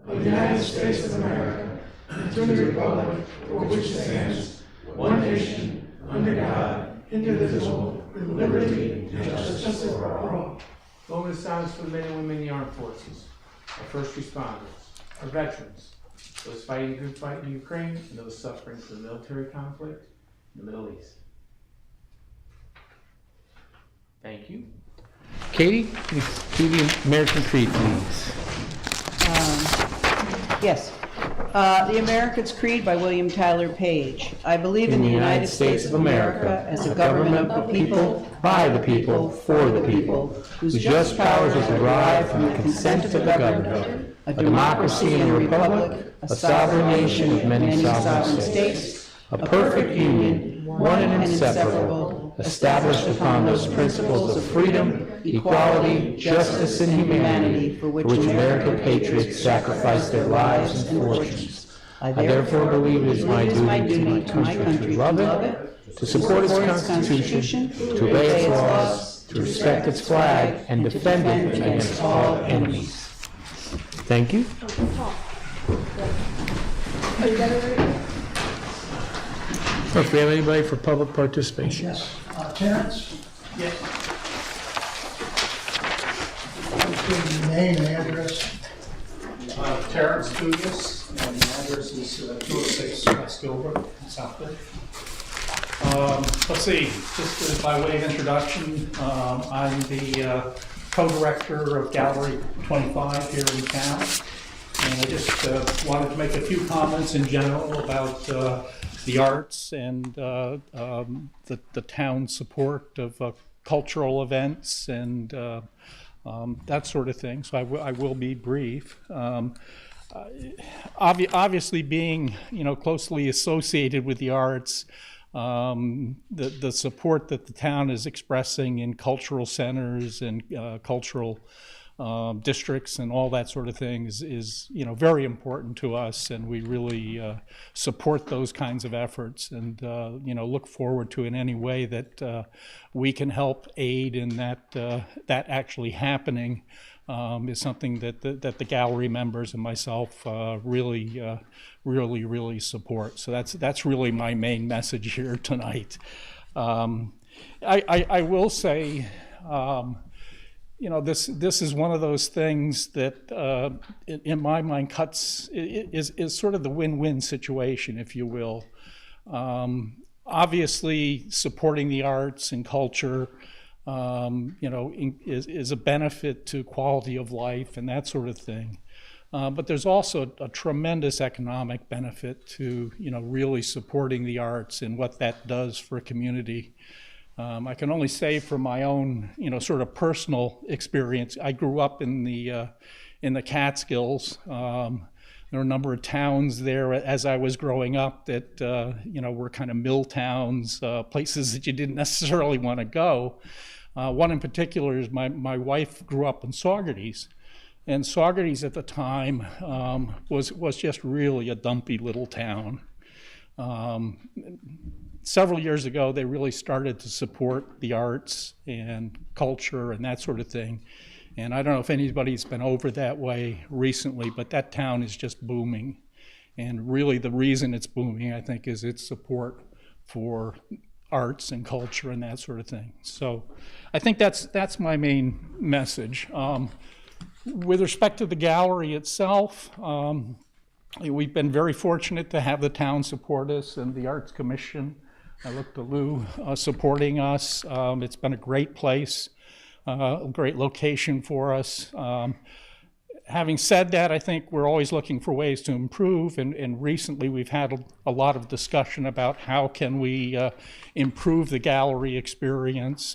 of the United States of America, and to the republic for which it stands, one nation, under God, indivisible, with liberty and justice for all. Moment of silence for the men and women in the armed forces, our first responders, our veterans, those fighting the good fight in Ukraine, and those suffering from the military conflict in the Middle East. Thank you. Katie, please do the American Creed, please. Yes. The American's Creed by William Tyler Page. I believe in the United States of America as a government of the people, by the people, for the people, whose just powers are derived from the consent of the governed, a democracy and a republic, a sovereign nation of many sovereign states, a perfect union, one and inseparable, established upon those principles of freedom, equality, justice, and humanity for which American patriots sacrificed their lives and fortunes. I therefore believe it is my duty to my country to love it, to support its Constitution, to obey its laws, to respect its flag, and defend it against all enemies. Thank you. Or if we have anybody for public participation. Yes. Terrence? Yes. Give your name and address. Terrence Dugas, and the address is 206 West Gilbert in Southwood. Let's see, just by way of introduction, I'm the co-director of Gallery 25 here in town, and I just wanted to make a few comments in general about the arts and the town's support of cultural events and that sort of thing. So I will be brief. Obviously, being closely associated with the arts, the support that the town is expressing in cultural centers and cultural districts and all that sort of thing is very important to us, and we really support those kinds of efforts and look forward to in any way that we can help aid in that actually happening. Is something that the gallery members and myself really support. So that's really my main message here tonight. I will say, this is one of those things that, in my mind, is sort of the win-win situation, if you will. Obviously, supporting the arts and culture is a benefit to quality of life and that sort of thing. But there's also a tremendous economic benefit to, really supporting the arts and what that does for a community. I can only say from my own, sort of personal experience, I grew up in the Catskills. There were a number of towns there as I was growing up that, were kind of mill towns, places that you didn't necessarily want to go. One in particular is my wife grew up in Saugerties, and Saugerties at the time was just really a dumpy little town. Several years ago, they really started to support the arts and culture and that sort of thing. And I don't know if anybody's been over that way recently, but that town is just booming. And really the reason it's booming, I think, is its support for arts and culture and that sort of thing. So I think that's my main message. With respect to the gallery itself, we've been very fortunate to have the town support us and the Arts Commission. I look to Lou supporting us. It's been a great place, a great location for us. Having said that, I think we're always looking for ways to improve, and recently we've had a lot of discussion about how can we improve the gallery experience,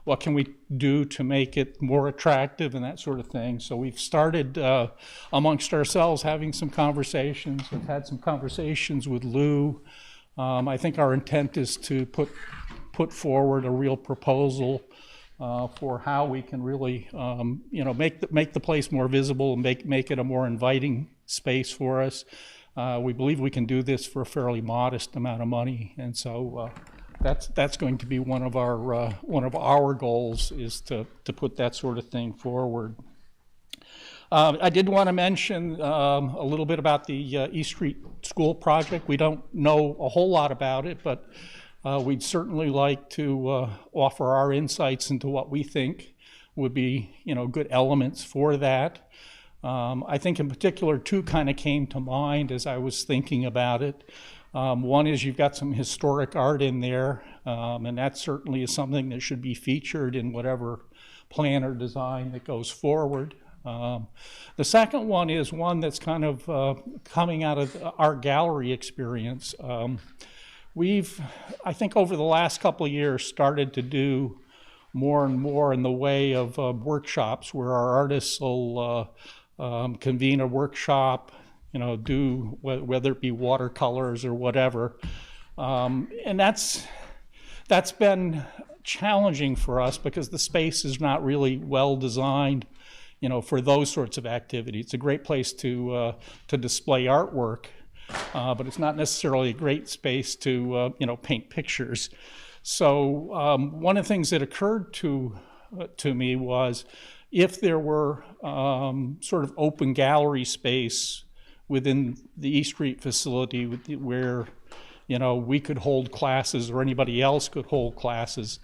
what can we do to make it more attractive and that sort of thing. So we've started amongst ourselves having some conversations. We've had some conversations with Lou. I think our intent is to put forward a real proposal for how we can really, make the place more visible and make it a more inviting space for us. We believe we can do this for a fairly modest amount of money, and so that's going to be one of our goals, is to put that sort of thing forward. I did want to mention a little bit about the East Street School project. We don't know a whole lot about it, but we'd certainly like to offer our insights into what we think would be, good elements for that. I think in particular, two kind of came to mind as I was thinking about it. One is you've got some historic art in there, and that certainly is something that should be featured in whatever plan or design that goes forward. The second one is one that's kind of coming out of our gallery experience. We've, I think over the last couple of years, started to do more and more in the way of workshops where our artists will convene a workshop, do whether it be watercolors or whatever. And that's been challenging for us because the space is not really well designed, for those sorts of activities. It's a great place to display artwork, but it's not necessarily a great space to paint pictures. So one of the things that occurred to me was if there were sort of open gallery space within the East Street facility where we could hold classes or anybody else could hold classes,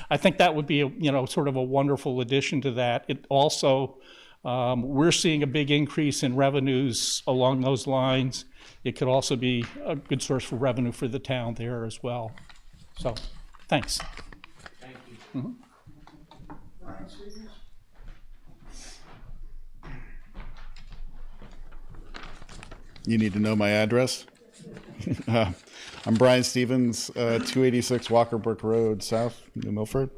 I think that would be sort of a wonderful addition to that. It also, we're seeing a big increase in revenues along those lines. It could also be a good source for revenue for the town there as well. So, thanks. Thank you. Mm-hmm. You need to know my address? I'm Brian Stevens, 286 Walker Brook Road, South, New Milford.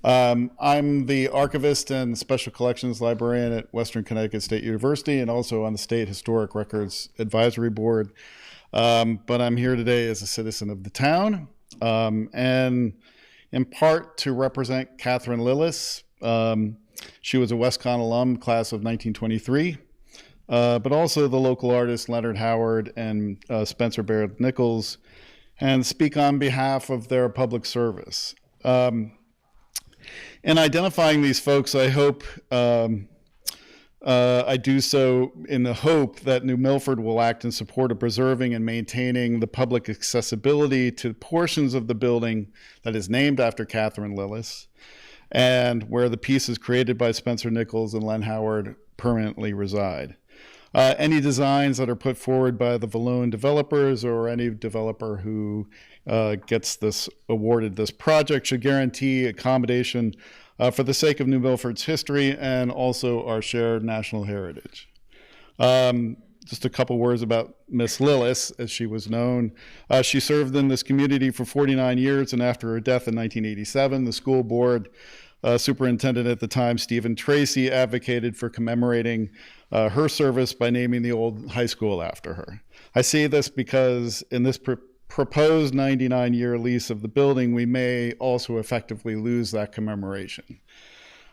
I'm the archivist and special collections librarian at Western Connecticut State University and also on the State Historic Records Advisory Board. But I'm here today as a citizen of the town and in part to represent Catherine Lillis. She was a WestConn alum, class of 1923. But also the local artists Leonard Howard and Spencer Baird Nichols, and speak on behalf of their public service. In identifying these folks, I hope I do so in the hope that New Milford will act in support of preserving and maintaining the public accessibility to portions of the building that is named after Catherine Lillis, and where the pieces created by Spencer Nichols and Len Howard permanently reside. Any designs that are put forward by the Valone developers or any developer who gets awarded this project should guarantee accommodation for the sake of New Milford's history and also our shared national heritage. Just a couple words about Miss Lillis, as she was known. She served in this community for 49 years, and after her death in 1987, the school board superintendent at the time, Stephen Tracy, advocated for commemorating her service by naming the old high school after her. I say this because in this proposed 99-year lease of the building, we may also effectively lose that commemoration.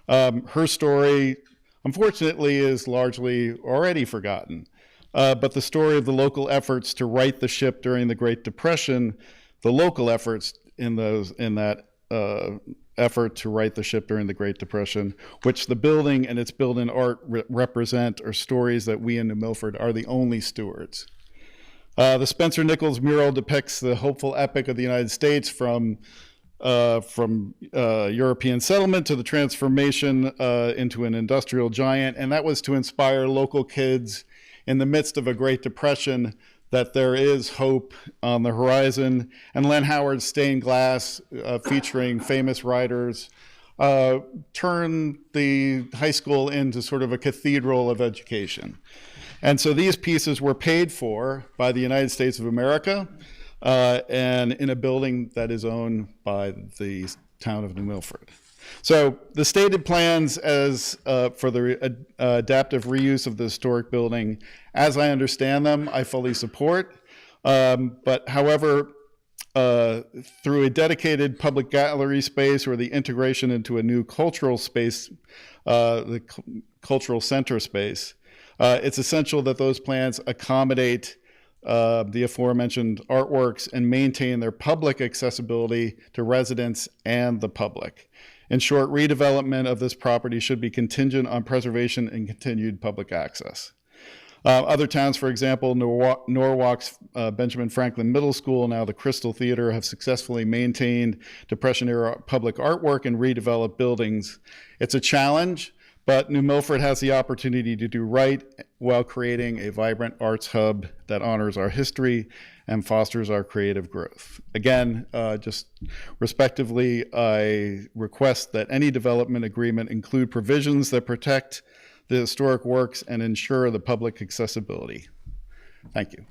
Her story, unfortunately, is largely already forgotten, but the story of the local efforts to right the ship during the Great Depression, the local efforts in that effort to right the ship during the Great Depression, which the building and its built-in art represent, are stories that we in New Milford are the only stewards. The Spencer Nichols mural depicts the hopeful epic of the United States from European settlement to the transformation into an industrial giant, and that was to inspire local kids in the midst of a Great Depression that there is hope on the horizon. And Len Howard's stained glass featuring famous writers turned the high school into sort of a cathedral of education. And so these pieces were paid for by the United States of America and in a building that is owned by the town of New Milford. So the stated plans as for the adaptive reuse of the historic building, as I understand them, I fully support. But however, through a dedicated public gallery space or the integration into a new cultural space, the cultural center space, it's essential that those plans accommodate the aforementioned artworks and maintain their public accessibility to residents and the public. In short, redevelopment of this property should be contingent on preservation and continued public access. Other towns, for example, Norwalk's Benjamin Franklin Middle School, now the Crystal Theater, have successfully maintained Depression-era public artwork and redeveloped buildings. It's a challenge, but New Milford has the opportunity to do right while creating a vibrant arts hub that honors our history and fosters our creative growth. Again, just respectively, I request that any development agreement include provisions that protect the historic works and ensure the public accessibility. Thank you.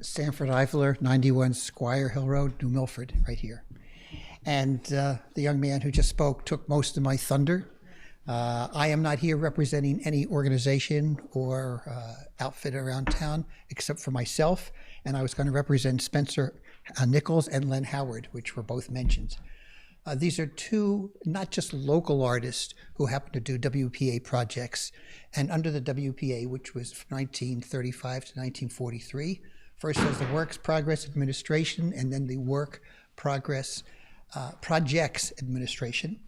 Sanford Eifler, 91 Squire Hill Road, New Milford, right here. And the young man who just spoke took most of my thunder. I am not here representing any organization or outfit around town except for myself, and I was going to represent Spencer Nichols and Len Howard, which were both mentioned. These are two not just local artists who happen to do WPA projects, and under the WPA, which was from 1935 to 1943, first there's the Works Progress Administration and then the Work Progress Projects Administration.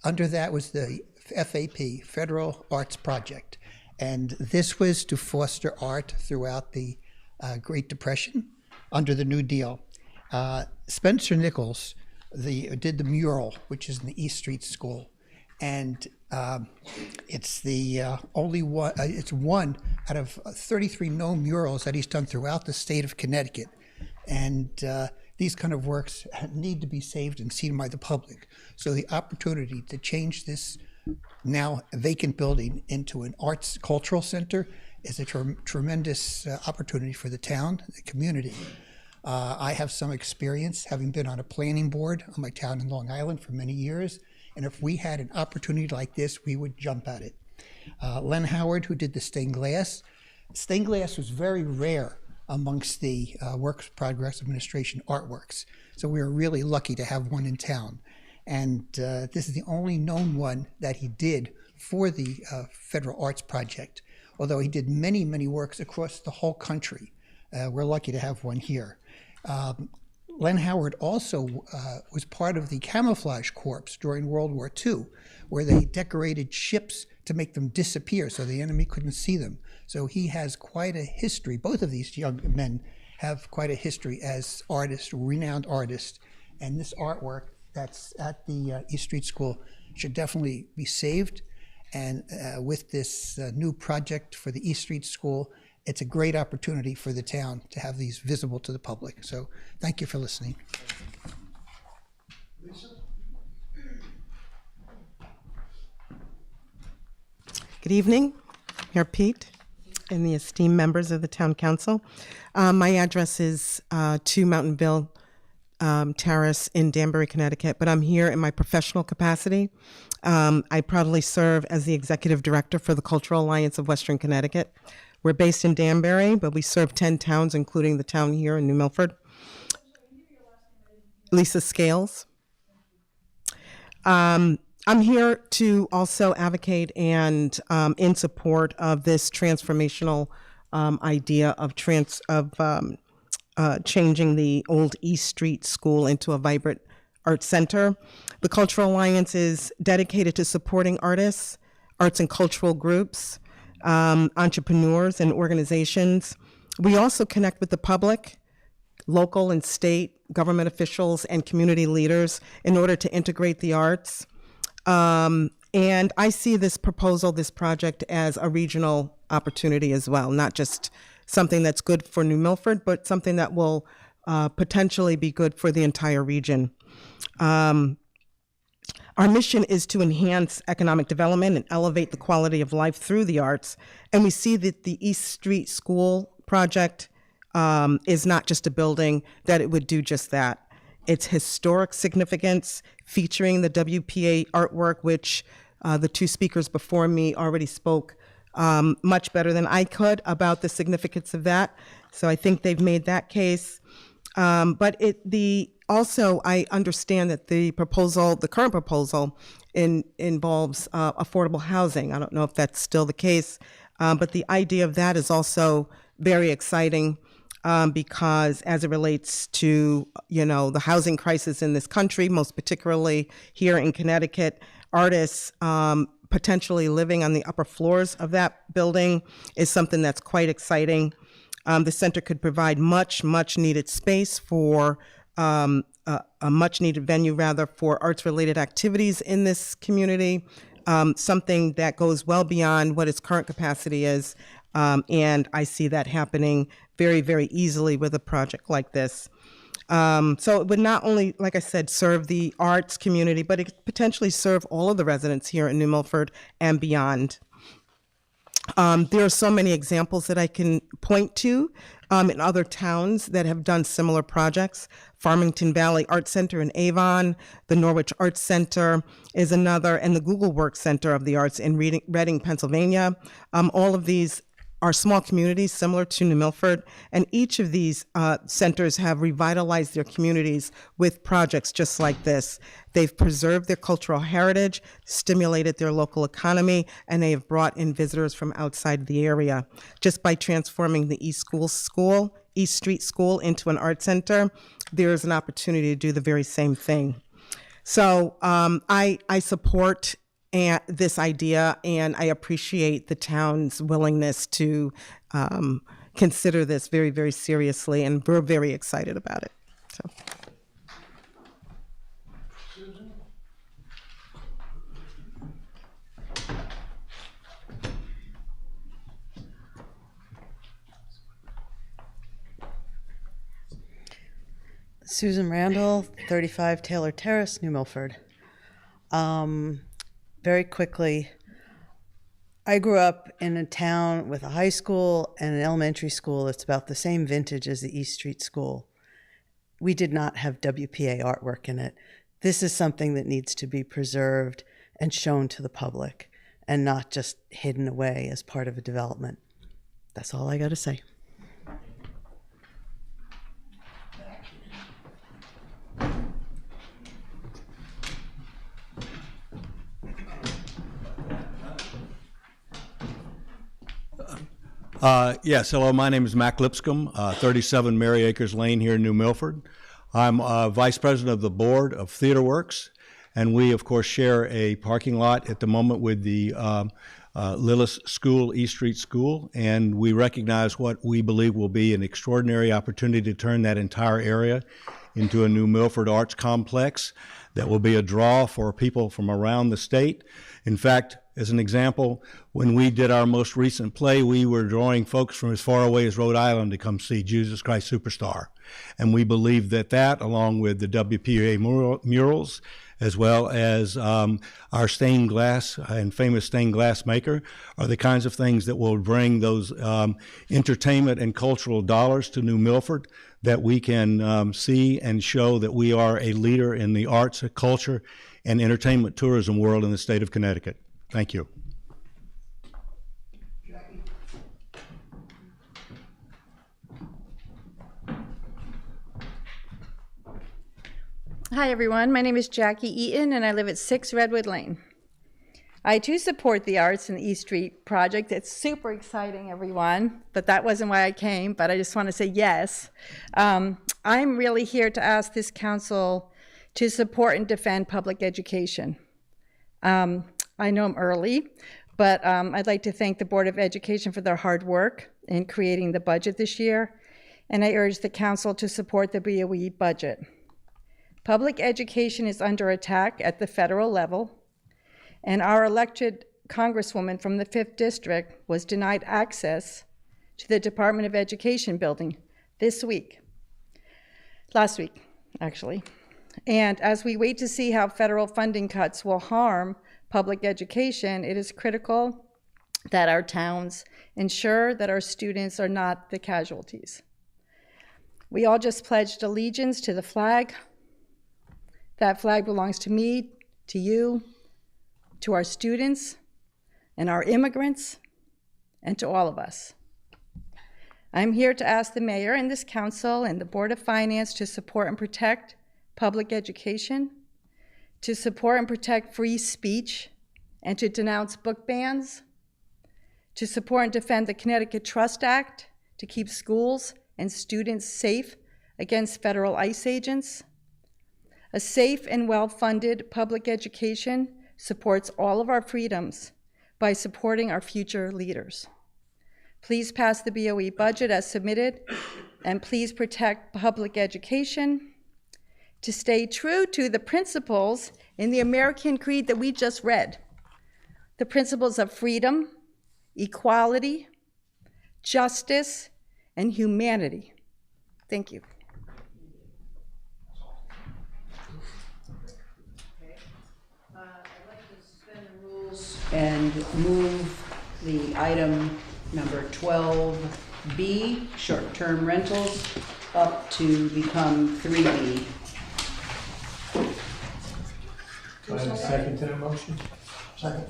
Under that was the FAP, Federal Arts Project, and this was to foster art throughout the Great Depression under the New Deal. Spencer Nichols did the mural, which is in the East Street School, and it's the only one. It's one out of 33 known murals that he's done throughout the state of Connecticut, and these kind of works need to be saved and seen by the public. So the opportunity to change this now vacant building into an arts cultural center is a tremendous opportunity for the town, the community. I have some experience having been on a planning board on my town in Long Island for many years, and if we had an opportunity like this, we would jump at it. Len Howard, who did the stained glass was very rare amongst the Works Progress Administration artworks. So we were really lucky to have one in town. And this is the only known one that he did for the Federal Arts Project, although he did many, many works across the whole country. We're lucky to have one here. Len Howard also was part of the Camouflage Corps during World War II, where they decorated ships to make them disappear so the enemy couldn't see them. So he has quite a history. Both of these young men have quite a history as artists, renowned artists, and this artwork that's at the East Street School should definitely be saved. And with this new project for the East Street School, it's a great opportunity for the town to have these visible to the public. So thank you for listening. Good evening, Mayor Pete and the esteemed members of the Town Council. My address is 2 Mountainville Terrace in Danbury, Connecticut, but I'm here in my professional capacity. I proudly serve as the Executive Director for the Cultural Alliance of Western Connecticut. We're based in Danbury, but we serve 10 towns, including the town here in New Milford. Lisa Scales. I'm here to also advocate and in support of this transformational idea of changing the old East Street School into a vibrant art center. The Cultural Alliance is dedicated to supporting artists, arts and cultural groups, entrepreneurs and organizations. We also connect with the public, local and state government officials and community leaders in order to integrate the arts. And I see this proposal, this project, as a regional opportunity as well, not just something that's good for New Milford, but something that will potentially be good for the entire region. Our mission is to enhance economic development and elevate the quality of life through the arts. And we see that the East Street School project is not just a building, that it would do just that. Its historic significance, featuring the WPA artwork, which the 2 speakers before me already spoke much better than I could about the significance of that. So I think they've made that case. But the also, I understand that the current proposal involves affordable housing. I don't know if that's still the case, but the idea of that is also very exciting because as it relates to, the housing crisis in this country, most particularly here in Connecticut, artists potentially living on the upper floors of that building is something that's quite exciting. The center could provide much needed space for a much needed venue for arts related activities in this community, something that goes well beyond what its current capacity is. And I see that happening very, very easily with a project like this. So it would not only, like I said, serve the arts community, but it could potentially serve all of the residents here in New Milford and beyond. There are so many examples that I can point to in other towns that have done similar projects. Farmington Valley Art Center in Avon, the Norwich Arts Center is another, and the Google Works Center of the Arts in Reading, Pennsylvania. All of these are small communities similar to New Milford, and each of these centers have revitalized their communities with projects just like this. They've preserved their cultural heritage, stimulated their local economy, and they have brought in visitors from outside the area. Just by transforming the East Street School into an art center, there is an opportunity to do the very same thing. So I support this idea, and I appreciate the town's willingness to consider this very, very seriously, and we're very excited about it. So. Susan Randall, 35 Taylor Terrace, New Milford. Very quickly, I grew up in a town with a high school and an elementary school that's about the same vintage as the East Street School. We did not have WPA artwork in it. This is something that needs to be preserved and shown to the public and not just hidden away as part of a development. That's all I got to say. Yes, hello, my name is Mac Lipscomb, 37 Mary Acres Lane here in New Milford. I'm Vice President of the Board of Theater Works, and we, of course, share a parking lot at the moment with the Lillis School, East Street School, and we recognize what we believe will be an extraordinary opportunity to turn that entire area into a New Milford Arts Complex that will be a draw for people from around the state. In fact, as an example, when we did our most recent play, we were drawing folks from as far away as Rhode Island to come see Jesus Christ Superstar. And we believe that that, along with the WPA murals, as well as our stained glass and famous stained glass maker, are the kinds of things that will bring those entertainment and cultural dollars to New Milford, that we can see and show that we are a leader in the arts, culture, and entertainment tourism world in the state of Connecticut. Thank you. Hi everyone, my name is Jackie Eaton and I live at 6 Redwood Lane. I too support the Arts in the East Street project. It's super exciting, everyone, but that wasn't why I came, but I just want to say yes. I'm really here to ask this council to support and defend public education. I know I'm early, but I'd like to thank the Board of Education for their hard work in creating the budget this year, and I urge the council to support the BOE budget. Public education is under attack at the federal level, and our elected congresswoman from the 5th District was denied access to the Department of Education building last week, actually. And as we wait to see how federal funding cuts will harm public education, it is critical that our towns ensure that our students are not the casualties. We all just pledged allegiance to the flag. That flag belongs to me, to you, to our students, and our immigrants, and to all of us. I'm here to ask the mayor and this council and the Board of Finance to support and protect public education, to support and protect free speech, and to denounce book bans, to support and defend the Connecticut Trust Act, to keep schools and students safe against federal ICE agents. A safe and well-funded public education supports all of our freedoms by supporting our future leaders. Please pass the BOE budget as submitted, and please protect public education, to stay true to the principles in the American Creed that we just read. The principles of freedom, equality, justice, and humanity. Thank you. I'd like to suspend the rules and move the item number 12B, short-term rentals, up to become 3B. Do I have a second to that motion? Second.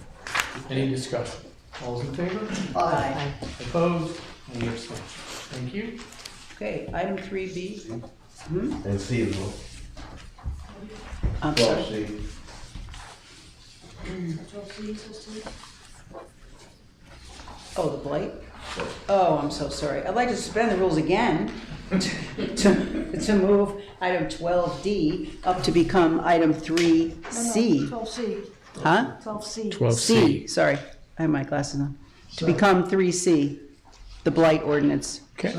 Any discussion? All those in favor? Aye. Opposed? Any abstentions? Thank you. Okay, item 3B. And C as well. I'm sorry. 12C. Oh, the blight? Oh, I'm so sorry. I'd like to suspend the rules again to move item 12D up to become item 3C. 12C. Huh? 12C. 12C. C, sorry. I have my glasses on. To become 3C, the blight ordinance. Okay.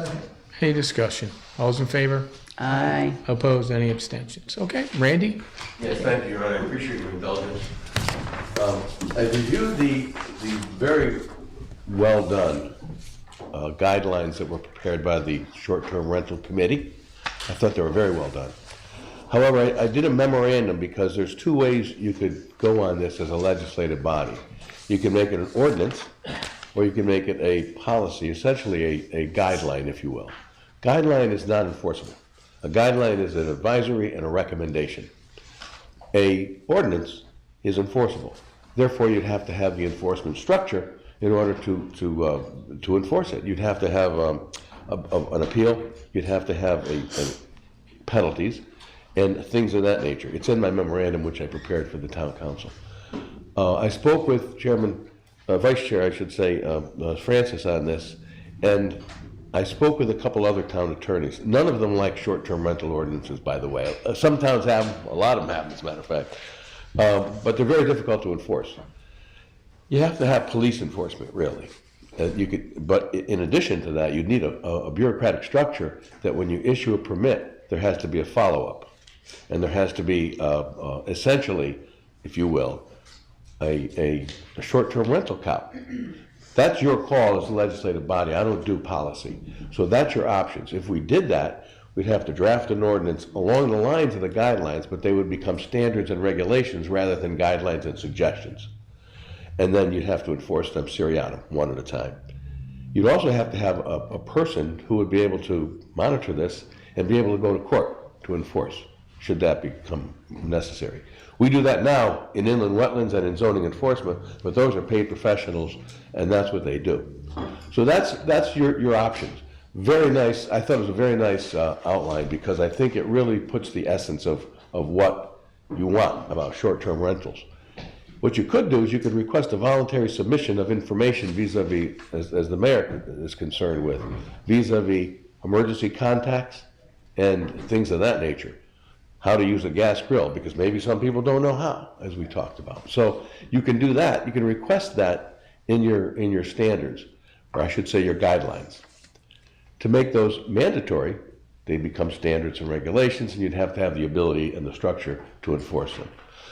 Any discussion? All those in favor? Aye. Opposed? Any abstentions? Okay. Randy? Yes, thank you, Your Honor. I appreciate your indulgence. I reviewed the very well-done guidelines that were prepared by the Short-Term Rental Committee. I thought they were very well done. However, I did a memorandum because there's two ways you could go on this as a legislative body. You can make it an ordinance, or you can make it a policy, essentially a guideline, if you will. Guideline is not enforceable. A guideline is an advisory and a recommendation. A ordinance is enforceable. Therefore, you'd have to have the enforcement structure in order to enforce it. You'd have to have an appeal. You'd have to have penalties and things of that nature. It's in my memorandum, which I prepared for the town council. I spoke with Vice Chair, I should say, Francis on this, and I spoke with a couple other town attorneys. None of them like short-term rental ordinances, by the way. Some towns have them, a lot of them have them, as a matter of fact. But they're very difficult to enforce. You have to have police enforcement, really. But in addition to that, you'd need a bureaucratic structure that when you issue a permit, there has to be a follow-up. And there has to be, essentially, if you will, a short-term rental cop. That's your call as a legislative body. I don't do policy. So that's your options. If we did that, we'd have to draft an ordinance along the lines of the guidelines, but they would become standards and regulations rather than guidelines and suggestions. And then you'd have to enforce them seriatim, one at a time. You'd also have to have a person who would be able to monitor this and be able to go to court to enforce, should that become necessary. We do that now in inland wetlands and in zoning enforcement, but those are paid professionals, and that's what they do. So that's your options. Very nice. I thought it was a very nice outline, because I think it really puts the essence of what you want about short-term rentals. What you could do is you could request a voluntary submission of information vis-a-vis, as the mayor is concerned with, vis-a-vis emergency contacts and things of that nature. How to use a gas grill, because maybe some people don't know how, as we talked about. So you can do that. You can request that in your standards, or I should say your guidelines. To make those mandatory, they become standards and regulations, and you'd have to have the ability and the structure to enforce them.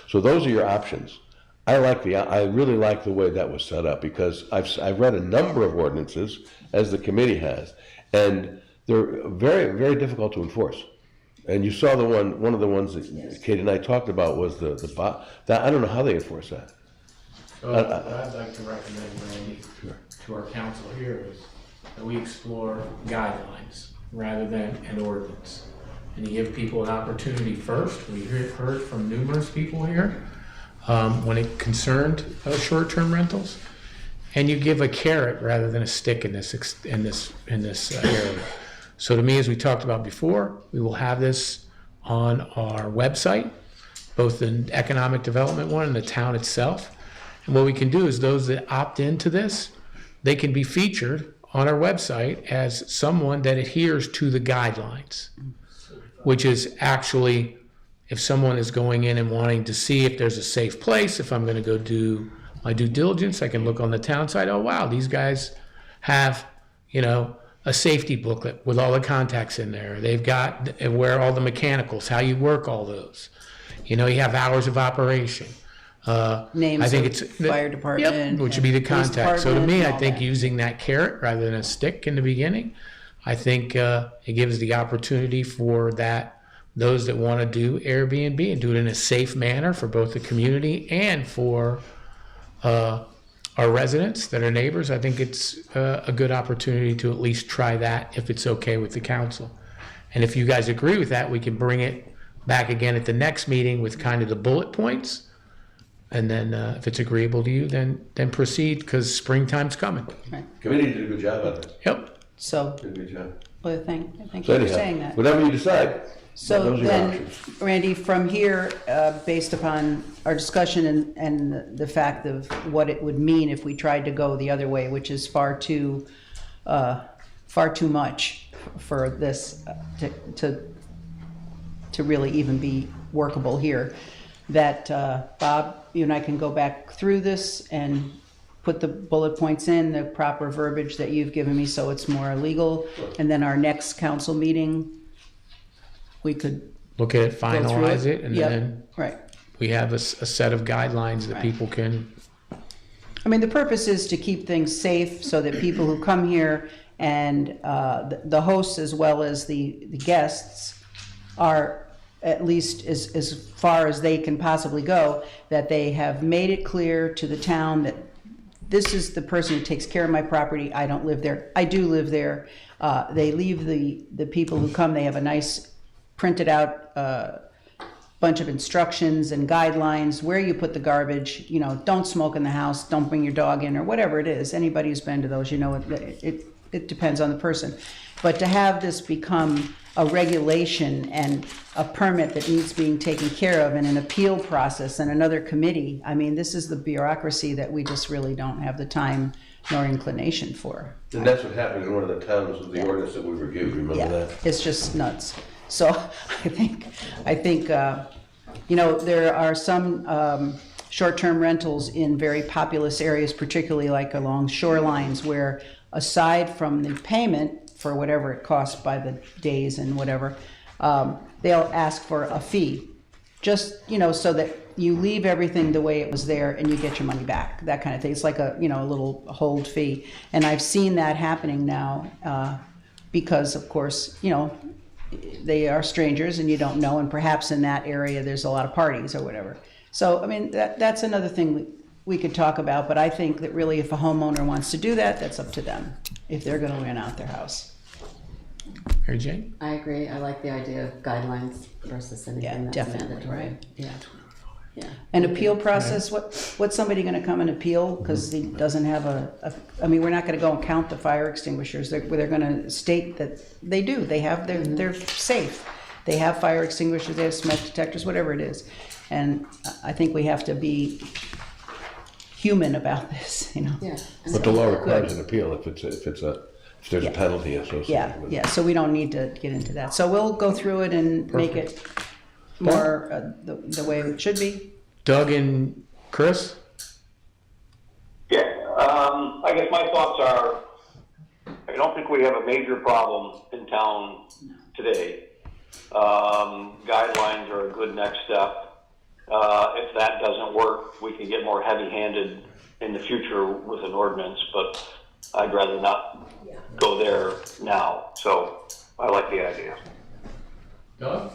So those are your options. I really like the way that was set up, because I've read a number of ordinances, as the committee has, and they're very, very difficult to enforce. And you saw one of the ones that Kate and I talked about was that I don't know how they enforce that. So what I'd like to recommend, Randy, to our council here is that we explore guidelines rather than an ordinance. And you give people an opportunity first. We heard from numerous people here when it concerned short-term rentals. And you give a carrot rather than a stick in this area. So to me, as we talked about before, we will have this on our website, both the economic development one and the town itself. And what we can do is those that opt into this, they can be featured on our website as someone that adheres to the guidelines, which is actually if someone is going in and wanting to see if there's a safe place, if I'm going to go do my due diligence, I can look on the town site. Oh, wow, these guys have, a safety booklet with all the contacts in there. They've got where all the mechanicals, how you work all those. You have hours of operation. Names I think of it's fire department. which would be the and police contact. So to department me, and I all think that. using that carrot rather than a stick in the beginning, I think it gives the opportunity for those that want to do Airbnb and do it in a safe manner for both the community and for our residents that are neighbors. I think it's a good opportunity to at least try that if it's okay with the council. And if you guys agree with that, we can bring it back again at the next meeting with kind of the bullet points. And then if it's agreeable to you, then proceed, because springtime's coming. Committee did a good job on this. Yep. So, Did a good job. well, thank So you for anyhow, saying that. whatever you decide, So those are your then, options. Randy, from here, based upon our discussion and the fact of what it would mean if we tried to go the other way, which is far too much for this to really even be workable here, that Bob, you and I can go back through this and put the bullet points in, the proper verbiage that you've given me so it's more legal, and then our next council meeting, we could Look at it, go through finalize it, and Yep, then right. we have a set of guidelines that Right. people can. I mean, the purpose is to keep things safe so that people who come here and the hosts as well as the guests are at least as far as they can possibly go, that they have made it clear to the town that this is the person who takes care of my property. I don't live there. I do live there. They leave the people who come, they have a nice printed out bunch of instructions and guidelines, where you put the garbage, don't smoke in the house, don't bring your dog in, or whatever it is. Anybody who's been to those, it depends on the person. But to have this become a regulation and a permit that needs being taken care of and an appeal process and another committee, I mean, this is the bureaucracy that we just really don't have the time nor inclination for. And that's what happened in one of the towns with the ordinance that we reviewed, remember Yeah, that? it's just nuts. So I think, there are some short-term rentals in very populous areas, particularly like along shorelines, where aside from the payment for whatever it costs by the days and whatever, they'll ask for a fee, just, so that you leave everything the way it was there and you get your money back, that kind of thing. It's like a little hold fee. And I've seen that happening now because, of course, they are strangers and you don't know, and perhaps in that area there's a lot of parties or whatever. So, I mean, that's another thing we could talk about, but I think that really if a homeowner wants to do that, that's up to them, if they're gonna rent out their house. Mary Jane? I agree. I like the idea of guidelines versus anything that's definitely, mandatory. right. Yeah. Yeah. An appeal process, what's somebody gonna come and appeal because he doesn't have we're not gonna go and count the fire extinguishers. They're gonna state that they do, they're safe. They have fire extinguishers, they have smoke detectors, whatever it is. And I think we have to be human about this, Yeah. But the law requires Good. an appeal if there's a penalty associated with it. Yeah, so we don't need to get into that. So we'll go through it and make it more the way it should be. Doug and Chris? Yeah, I guess my thoughts are, I don't think we have a major problem in town today. Guidelines are a good next step. If that doesn't work, we can get more heavy-handed in the future with an ordinance, but I'd rather not go there now. So I like the idea. Doug?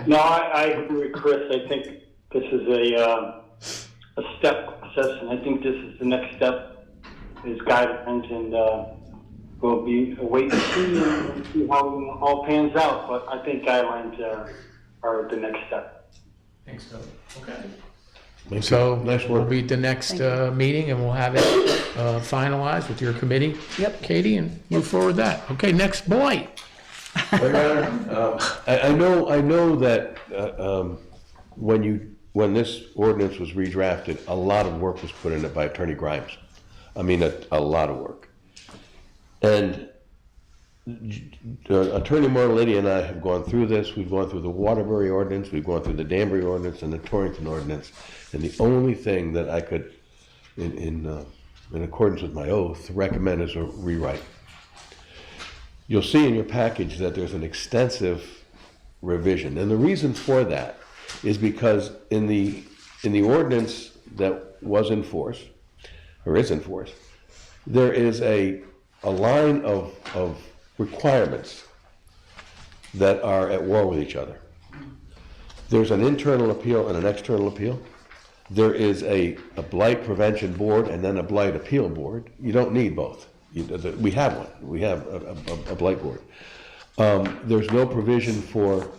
No, I agree with Chris. I think this is a step process, and I think this is the next step is guidelines, and we'll be wait and see how it all pans out. But I think guidelines are the next step. Thanks, Doug. Okay. So Nice we'll work. be at the next meeting and we'll have it finalized with your committee. Yep. Katie, and move forward with that. Okay, next blight. Your Honor, I know that when this ordinance was redrafted, a lot of work was put in it by Attorney Grimes. I mean, a lot of work. And Attorney Mortalady and I have gone through this. We've gone through the Waterbury ordinance, we've gone through the Danbury ordinance and the Torrington ordinance. And the only thing that I could, in accordance with my oath, recommend is a rewrite. You'll see in your package that there's an extensive revision. And the reason for that is because in the ordinance that was in force, or is in force, there is a line of requirements that are at war with each other. There's an internal appeal and an external appeal. There is a blight prevention board and then a blight appeal board. You don't need both. We have one. We have a blight board. There's no provision for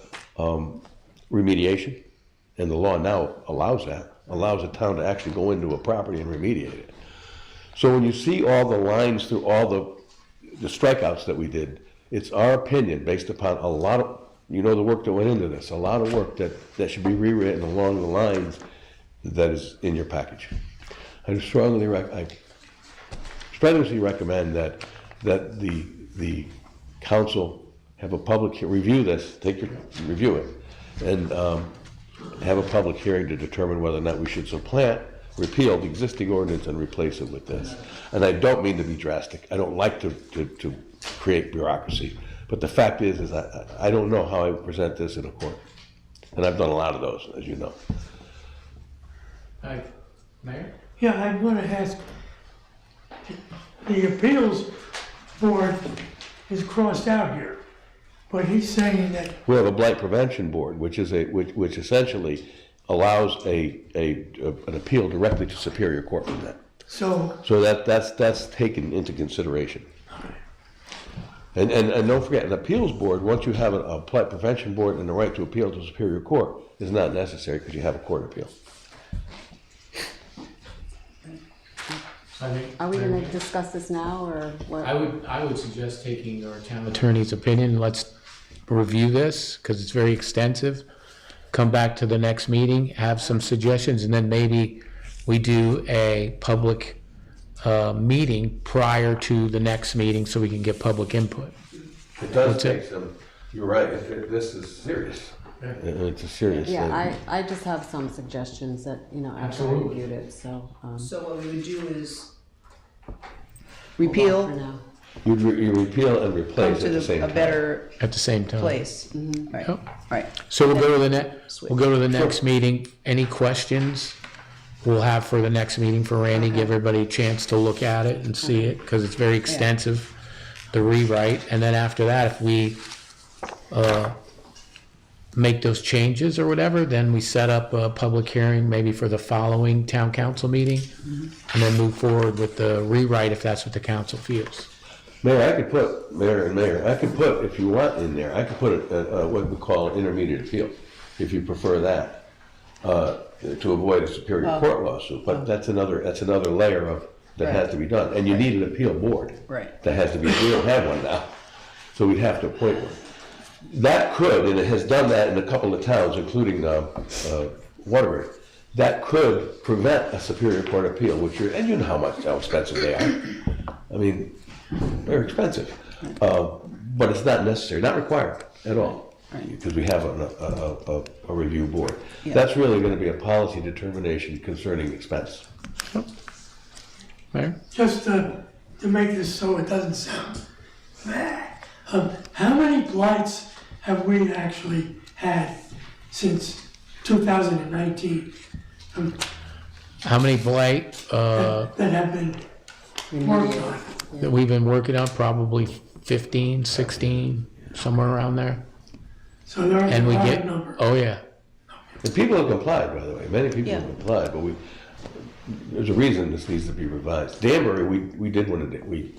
remediation, and the law now allows that, allows a town to actually go into a property and remediate it. So when you see all the lines through all the strikeouts that we did, it's our opinion, based upon a lot of, the work that went into this, a lot of work that should be rewritten along the lines that is in your package. I strongly recommend that the council have a public review this, review it, and have a public hearing to determine whether or not we should supplant, repeal the existing ordinance and replace it with this. And I don't mean to be drastic. I don't like to create bureaucracy. But the fact is I don't know how I would present this in a court. And I've done a lot of those, as you know. Hi, Mayor? Yeah, I want to ask, the appeals board is crossed out here, but he's saying that, We have a blight prevention board, which essentially allows an appeal directly to Superior Court from that. so, that's taken into consideration. And don't forget, an appeals board, once you have a blight prevention board and the right to appeal to Superior Court, is not necessary because you have a court appeal. Are we going to discuss this now, or what? I would suggest taking our town attorney's opinion. Let's review this because it's very extensive. Come back to the next meeting, have some suggestions, and then maybe we do a public meeting prior to the next meeting so we can get public input. It does take some, you're right, this is serious. It's a serious thing. Yeah, I just have some suggestions that, after I reviewed it, so. So what we would do is repeal, For now. You repeal and come replace at the to same a time. better At the same time. place. Right, right. So we'll go to the next meeting. Any questions we'll have for the next meeting for Randy? Give everybody a chance to look at it and see it because it's very extensive, the rewrite. And then after that, if we make those changes or whatever, then we set up a public hearing maybe for the following town council meeting and then move forward with the rewrite if that's what the council feels. Mayor, I could put, if you want in there, I could put what we call an intermediate appeal, if you prefer that, to avoid a Superior Court lawsuit. But that's another layer that has to be done. And you need an appeal board. Right. That has to be, we don't have one now, so we'd have to appoint one. That could, and it has done that in a couple of towns, including Waterbury, that could prevent a Superior Court appeal, and you know how expensive they are. I mean, they're expensive, but it's not necessary, not required at all, because we have a review board. Yeah. That's really going to be a policy determination concerning expense. Mayor? just to make this so it doesn't sound bad, how many blights have we actually had since 2019? How many blight That have been worked on? that we've been working on? Probably 15, 16, somewhere around there. So there's a And we high get, number. oh yeah, And people have complied, by the way. Many people have complied, but there's a reason this needs to be revised. Danbury, we did one. We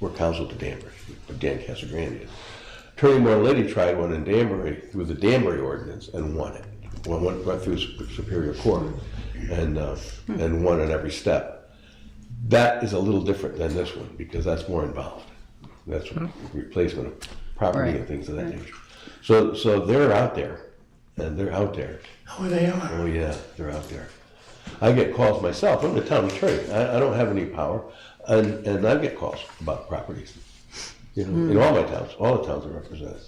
were counsel to Danbury, Dan Casagrande. Attorney Mortalady tried one in Danbury through the Danbury ordinance and won it. Well, went through Superior Court and won on every step. That is a little different than this one because that's more involved. That's replacement of property and things of that nature. So they're out there, and they're out there. Oh, they are. Oh yeah, they're out there. I get calls myself. I'm the town attorney. I don't have any power, and I get calls about properties. You know, in all my towns, all the towns are represented,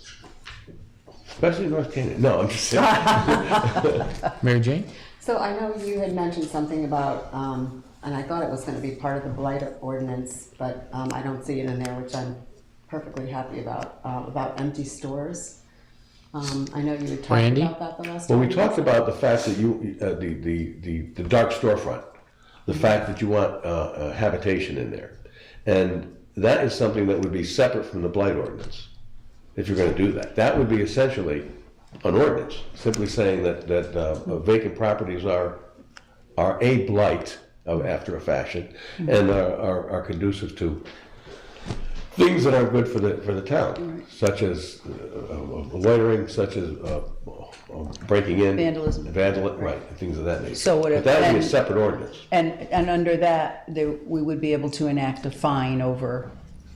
especially North Canaan. No, I'm just saying. Mary Jane? So I know you had mentioned something about, and I thought it was gonna be part of the blight ordinance, but I don't see it in there, which I'm perfectly happy about empty stores. I know you had talked Randy? about that the last time. Well, we talked about the fact that the dark storefront, the fact that you want habitation in there, and that is something that would be separate from the blight ordinance. If you're going to do that, that would be essentially an ordinance, simply saying that vacant properties are a blight after a fashion, and are conducive to things that are good for the town, such as loitering, such as breaking in, Vandalism. right, things of that nature. So would it- But that would be a and- separate ordinance. And under that, we would be able to enact a fine over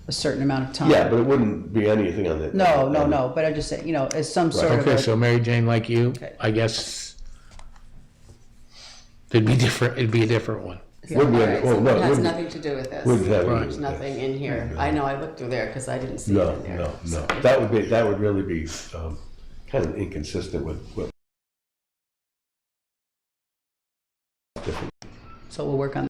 a certain amount of time. Yeah, but it wouldn't be anything on the. No, but I just said, as some sort of Okay, a. so Mary Jane, like you, I guess it'd be a different one. Wouldn't be All any- right, well, so no, it it has wouldn't- nothing to do with this. wouldn't have anything There's to do with nothing in here. I know, I looked through there because I didn't see it No, in there. no. That would really be kind of inconsistent with different. So we'll work on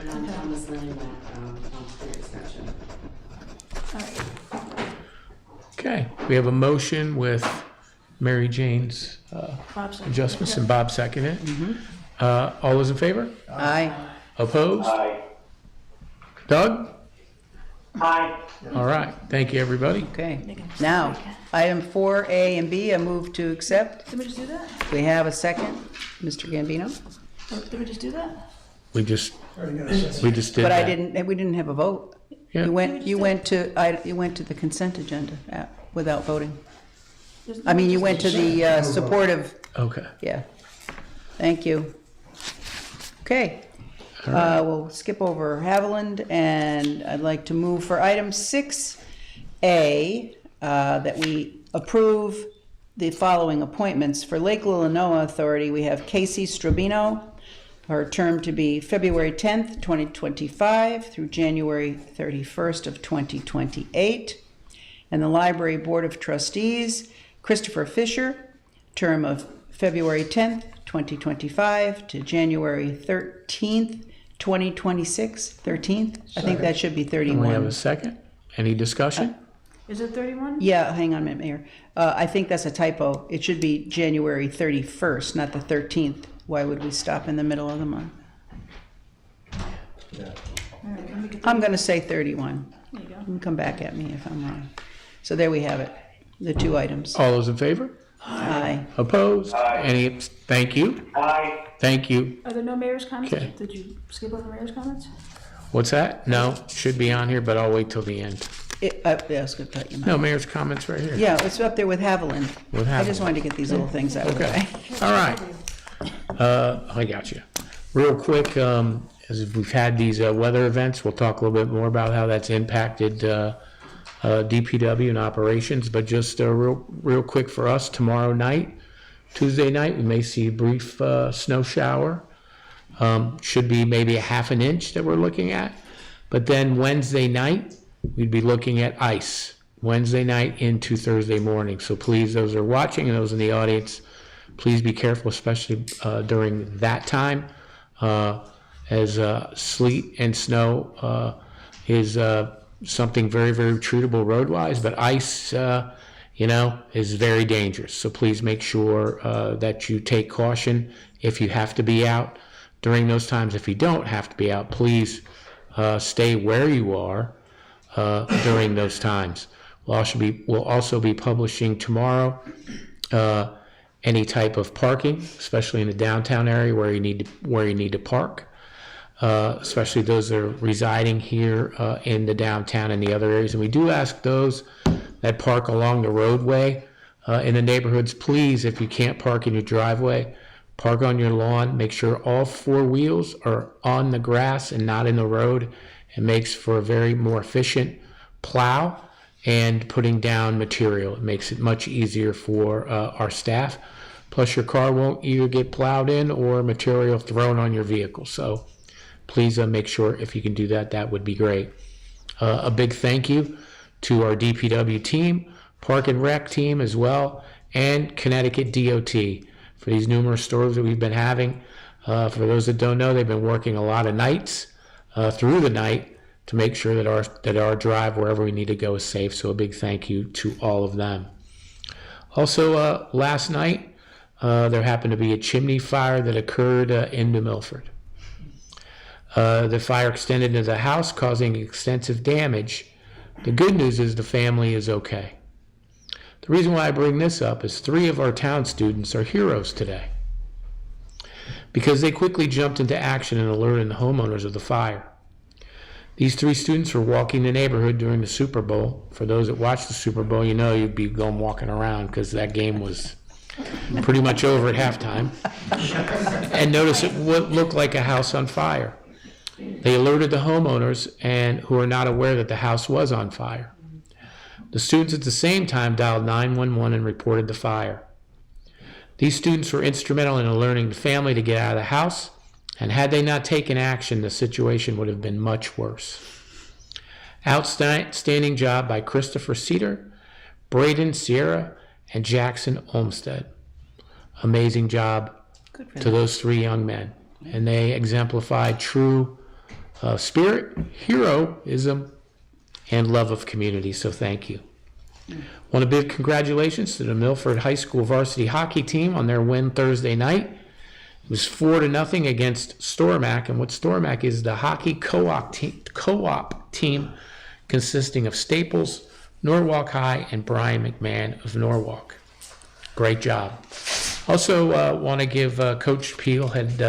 And I'm Thomas Lane, that wants the extension. Okay, we have a motion with Mary Jane's adjustments and Bob seconded it. All those in favor? Aye. Opposed? Aye. Doug? Aye. All right, thank you, everybody. Okay, now, item 4A and B, I move to accept. Did we just do that? We have a second, Mr. Gambino? Did we just do that? We just did But that. we didn't have a vote. Yeah. You went to the consent agenda without voting. I mean, you went to the supportive, Okay. yeah. Thank you. Okay. We'll skip over Haviland, and I'd like to move for item 6A, that we approve the following appointments. For Lake Lilinoa Authority, we have Casey Strabino, her term to be February 10th, 2025 through January 31st of 2028. And the Library Board of Trustees, Christopher Fisher, term of February 10th, 2025 to January 13th, 2026. 13th? I think that should be We have 31. a second. Any discussion? Is it 31? Yeah, hang on a minute, Mayor. I think that's a typo. It should be January 31st, not the 13th. Why would we stop in the middle of the month? All right, let me get I'm going to say 31. There you go. You can come back at me if I'm wrong. So there we have it, the two items. All those in favor? Aye. Opposed? Any, thank you. Aye. Thank you. Are there no mayor's comments? Okay. Did you skip over mayor's comments? What's that? No, should be on here, but I'll wait till the end. Yeah, I was going to cut you. No, mayor's comments right here. Yeah, it's up there with Haviland. With I just Haviland. wanted to get these little things out of the Okay. way. All right. I got you. Real quick, as we've had these weather events, we'll talk a little bit more about how that's impacted DPW and operations. But just real quick for us, tomorrow night, Tuesday night, we may see a brief snow shower. Should be maybe a half an inch that we're looking at. But then Wednesday night, we'd be looking at ice. Wednesday night into Thursday morning. So please, those who are watching and those in the audience, please be careful, especially during that time, as sleet and snow is something very, very treatable road-wise, but ice, is very dangerous. So please make sure that you take caution if you have to be out during those times. If you don't have to be out, please stay where you are during those times. We'll also be publishing tomorrow any type of parking, especially in the downtown area where you need to park, especially those that are residing here in the downtown and the other areas. And we do ask those that park along the roadway in the neighborhoods, please, if you can't park in your driveway, park on your lawn. Make sure all four wheels are on the grass and not in the road. It makes for a very more efficient plow and putting down material. It makes it much easier for our staff. Plus, your car won't either get plowed in or material thrown on your vehicle. So please make sure if you can do that, that would be great. A big thank you to our DPW team, Park and Rec team as well, and Connecticut DOT for these numerous storms that we've been having. For those that don't know, they've been working a lot of nights through the night to make sure that our drive wherever we need to go is safe. So a big thank you to all of them. Also, last night, there happened to be a chimney fire that occurred in New Milford. The fire extended into the house, causing extensive damage. The good news is the family is okay. The reason why I bring this up is 3 of our town students are heroes today because they quickly jumped into action and alerted the homeowners of the fire. These 3 students were walking the neighborhood during the Super Bowl. For those that watch the Super Bowl, you know you'd be going walking around because that game was pretty much over at halftime. And notice it looked like a house on fire. They alerted the homeowners and who are not aware that the house was on fire. The students at the same time dialed 911 and reported the fire. These students were instrumental in alerting the family to get out of the house, and had they not taken action, the situation would have been much worse. Outstanding job by Christopher Cedar, Braden Sierra, and Jackson Olmsted. Amazing job to those 3 young men. And they exemplified true spirit, heroism, and love of community. So thank you. Want a big congratulations to the Milford High School varsity hockey team on their win Thursday night. It was 4-0 against Stormac, and what Stormac is the hockey co-op team consisting of Staples, Norwalk High, and Brian McMahon of Norwalk. Great job. Also want to give Coach Peel had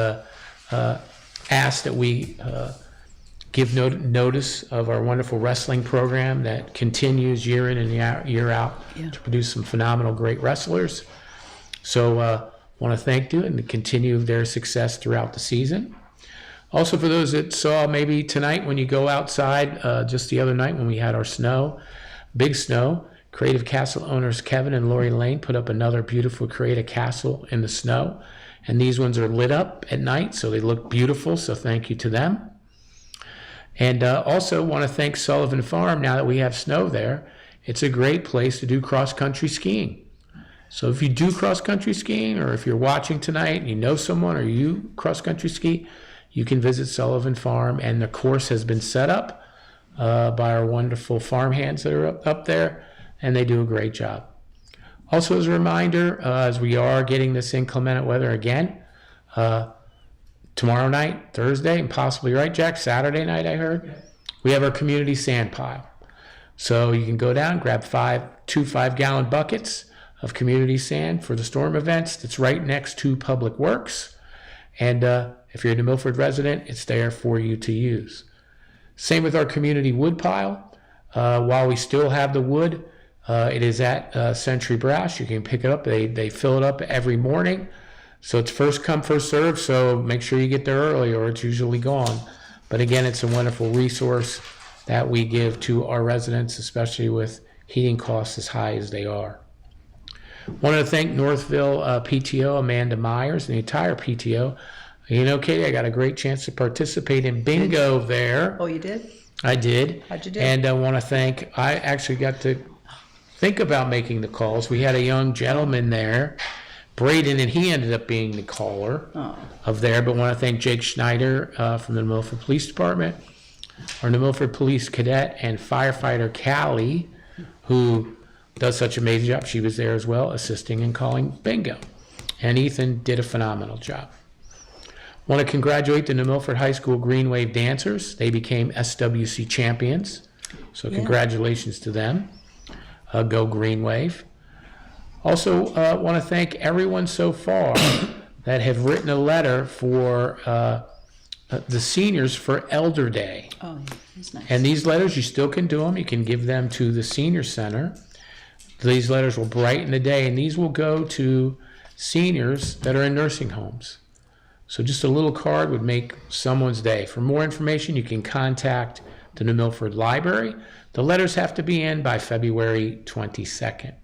asked that we give notice of our wonderful wrestling program that continues year in and year out to produce some phenomenal, great wrestlers. So want to thank you and continue their success throughout the season. Also, for those that saw maybe tonight when you go outside, just the other night when we had our snow, big snow, Creative Castle owners Kevin and Lori Lane put up another beautiful Creative Castle in the snow. And these ones are lit up at night, so they look beautiful, so thank you to them. And also want to thank Sullivan Farm. Now that we have snow there, it's a great place to do cross-country skiing. So if you do cross-country skiing, or if you're watching tonight and you know someone or you cross-country ski, you can visit Sullivan Farm, and the course has been set up by our wonderful farm hands that are up there, and they do a great job. Also, as a reminder, as we are getting this inclement weather again, tomorrow night, Thursday, and possibly, right, Jack, Saturday night, I heard, we have our community sand pile. So you can go down, grab 2 5-gallon buckets of community sand for the storm events. It's right next to Public Works. And if you're a New Milford resident, it's there for you to use. Same with our community wood pile. While we still have the wood, it is at Century Brass. You can pick it up. They fill it up every morning. So it's first come, first serve. So make sure you get there early or it's usually gone. But again, it's a wonderful resource that we give to our residents, especially with heating costs as high as they are. Wanted to thank Northville PTO, Amanda Myers, and the entire PTO. You know, Katie, I got a great chance to participate in bingo there. Oh, you did? I did. How'd you do? And I want to I actually got to think about making the calls. We had a young gentleman there, Braden, and he ended up being the caller of there. But want to thank Jake Schneider from the New Milford Police Department, our New Milford Police Cadet, and firefighter Callie, who does such an amazing job. She was there as well, assisting and calling bingo. And Ethan did a phenomenal job. Want to congratulate the New Milford High School Green Wave dancers. They became SWC champions. So congratulations to them. Go Green Wave. Also want to thank everyone so far that have written a letter for the seniors for Elder Day. Oh, that's nice. And these letters, you still can do them. You can give them to the Senior Center. These letters will brighten the day, and these will go to seniors that are in nursing homes. So just a little card would make someone's day. For more information, you can contact the New Milford Library. The letters have to be in by February 22nd.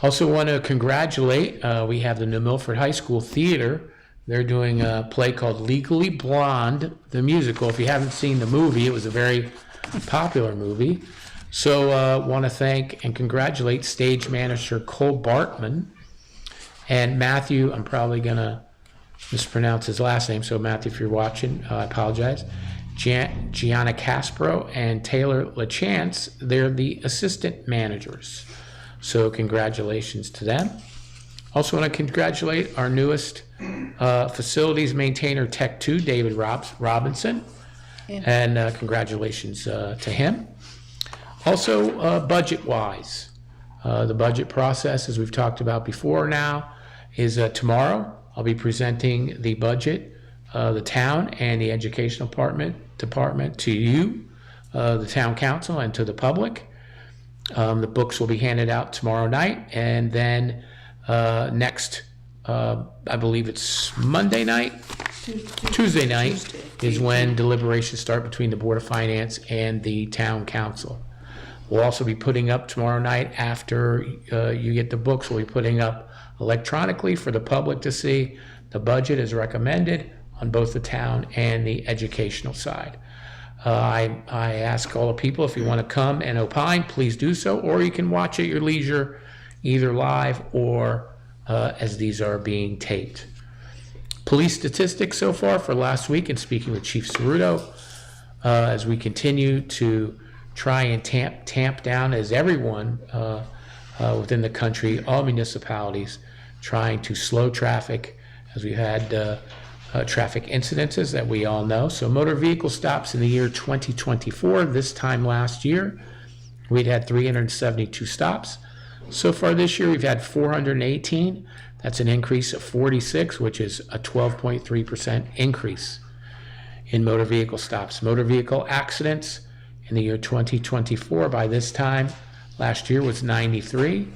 Also want to congratulate, we have the New Milford High School Theater. They're doing a play called Legally Blonde, the musical. If you haven't seen the movie, it was a very popular movie. So want to thank and congratulate stage manager Cole Bartman and Matthew. I'm probably going to mispronounce his last name, so Matthew, if you're watching, I apologize. Gianna Caspro and Taylor LaChance, they're the assistant managers. So congratulations to them. Also want to congratulate our newest facilities maintainer, Tech 2, David Robinson. And congratulations to him. Also, budget-wise, the budget process, as we've talked about before now, is tomorrow. I'll be presenting the budget, the town and the educational department to you, the town council, and to the public. The books will be handed out tomorrow night, and then next, I believe it's Monday night? Tuesday night is when deliberations start between the Board of Finance and the town council. We'll also be putting up tomorrow night, after you get the books, we'll be putting up electronically for the public to see the budget as recommended on both the town and the educational side. I ask all the people, if you want to come and opine, please do so, or you can watch at your leisure, either live or as these are being taped. Police statistics so far for last week, and speaking with Chief Ceruto, as we continue to try and tamp down, as everyone within the country, all municipalities, trying to slow traffic, as we had traffic incidences that we all know. So motor vehicle stops in the year 2024, this time last year, we'd had 372 stops. So far this year, we've had 418. That's an increase of 46, which is a 12.3% increase in motor vehicle stops. Motor vehicle accidents in the year 2024, by this time last year, was 93.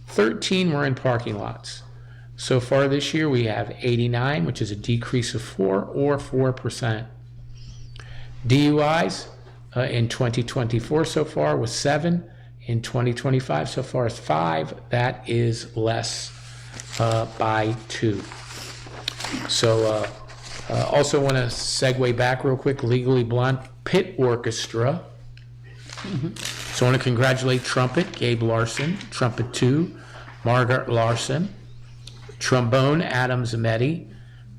13 were in parking lots. So far this year, we have 89, which is a decrease of 4 or 4%. DUIs in 2024 so far was 7. In 2025 so far is 5. That is less by 2. So also want to segue back real quick. Legally Blonde Pit Orchestra. So I want to congratulate trumpet Gabe Larson, trumpet 2 Margaret Larson, trombone Adam Zametti,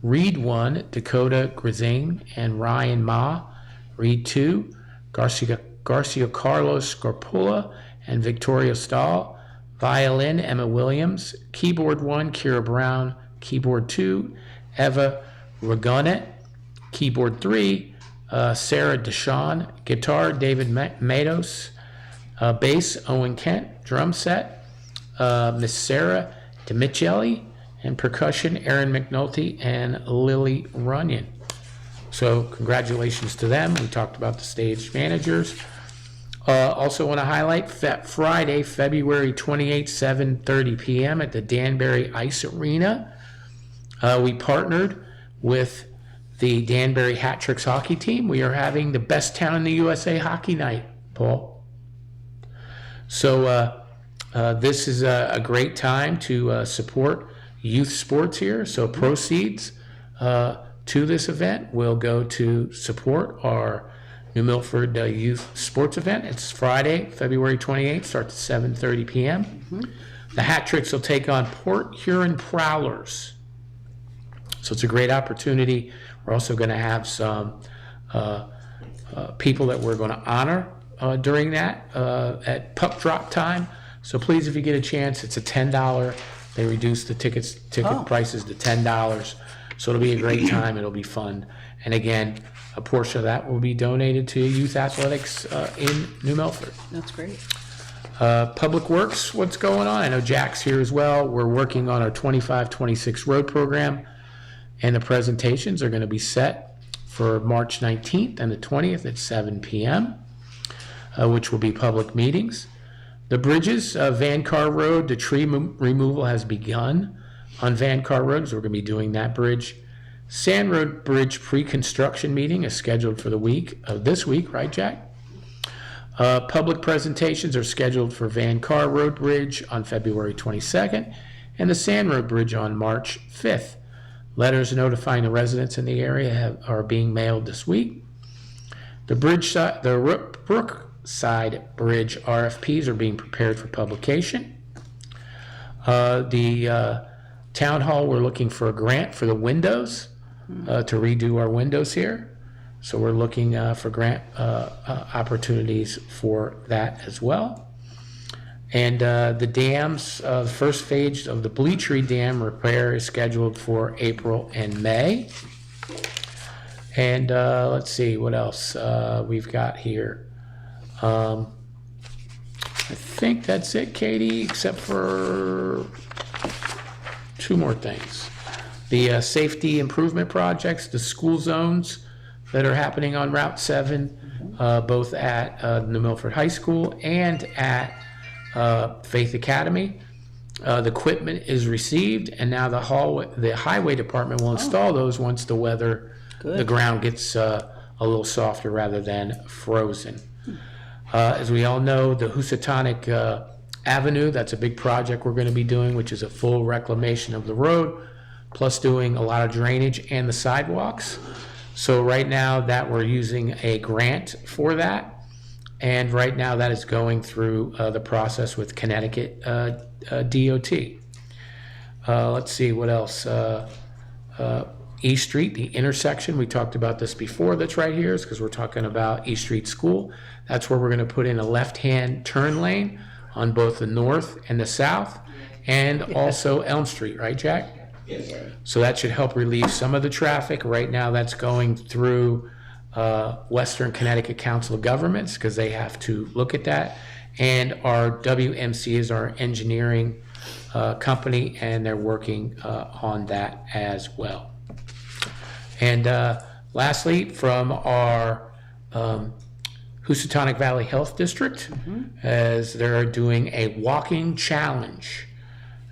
reed 1 Dakota Grising and Ryan Ma, reed 2 Garcia Carlos Scarpula and Victoria Stahl, violin Emma Williams, keyboard 1 Kira Brown, keyboard 2 Eva Ragonet, keyboard 3 Sarah Deshawn, guitar David Matos, bass Owen Kent, drum set Miss Sarah DeMicheli, and percussion Aaron McNulty and Lily Runyon. So congratulations to them. We talked about the stage managers. Also want to highlight Friday, February 28th, 7:30 p.m. at the Danbury Ice Arena. We partnered with the Danbury Hat Tricks hockey team. We are having the Best Town in the USA hockey night, Paul. So this is a great time to support youth sports here. So proceeds to this event will go to support our New Milford Youth Sports event. It's Friday, February 28th, starts at 7:30 p.m. The Hat Tricks will take on Port Huron Prowlers. So it's a great opportunity. We're also going to have some people that we're going to honor during that at puck drop time. So please, if you get a chance, it's a $10. They reduced the ticket prices to $10. So it'll be a great time. It'll be fun. And again, a portion of that will be donated to youth athletics in New Milford. That's great. Public Works, what's going on? I know Jack's here as well. We're working on our 25-26 road program, and the presentations are going to be set for March 19th and the 20th at 7 p.m., which will be public meetings. The bridges, Vancar Road, the tree removal has begun on Vancar Road, so we're going to be doing that bridge. Sand Road Bridge pre-construction meeting is scheduled for the week of this week, right, Jack? Public presentations are scheduled for Vancar Road Bridge on February 22nd and the Sand Road Bridge on March 5th. Letters notifying the residents in the area are being mailed this week. The Brookside Bridge RFPs are being prepared for publication. The Town Hall, we're looking for a grant for the windows to redo our windows here. So we're looking for grant opportunities for that as well. And the dams, the first phase of the Bleachery Dam repair is scheduled for April and May. And let's see what else we've got here. I think that's it, Katie, except for 2 more things. The safety improvement projects, the school zones that are happening on Route 7, both at New Milford High School and at Faith Academy. The equipment is received, and now the highway department will install those once the weather, the ground gets a little softer rather than frozen. As we all know, the Housatonic Avenue, that's a big project we're going to be doing, which is a full reclamation of the road, plus doing a lot of drainage and the sidewalks. So right now that we're using a grant for that, and right now that is going through the process with Connecticut DOT. Let's see what else. East Street, the intersection, we talked about this before, that's right here, is because we're talking about East Street School. That's where we're going to put in a left-hand turn lane on both the north and the south, and also Elm Street, right, Jack? Yes, sir. So that should help relieve some of the traffic. Right now, that's going through Western Connecticut Council of Governments, because they have to look at that. And our WMC is our engineering company, and they're working on that as well. And lastly, from our Housatonic Valley Health District, as they're doing a walking challenge.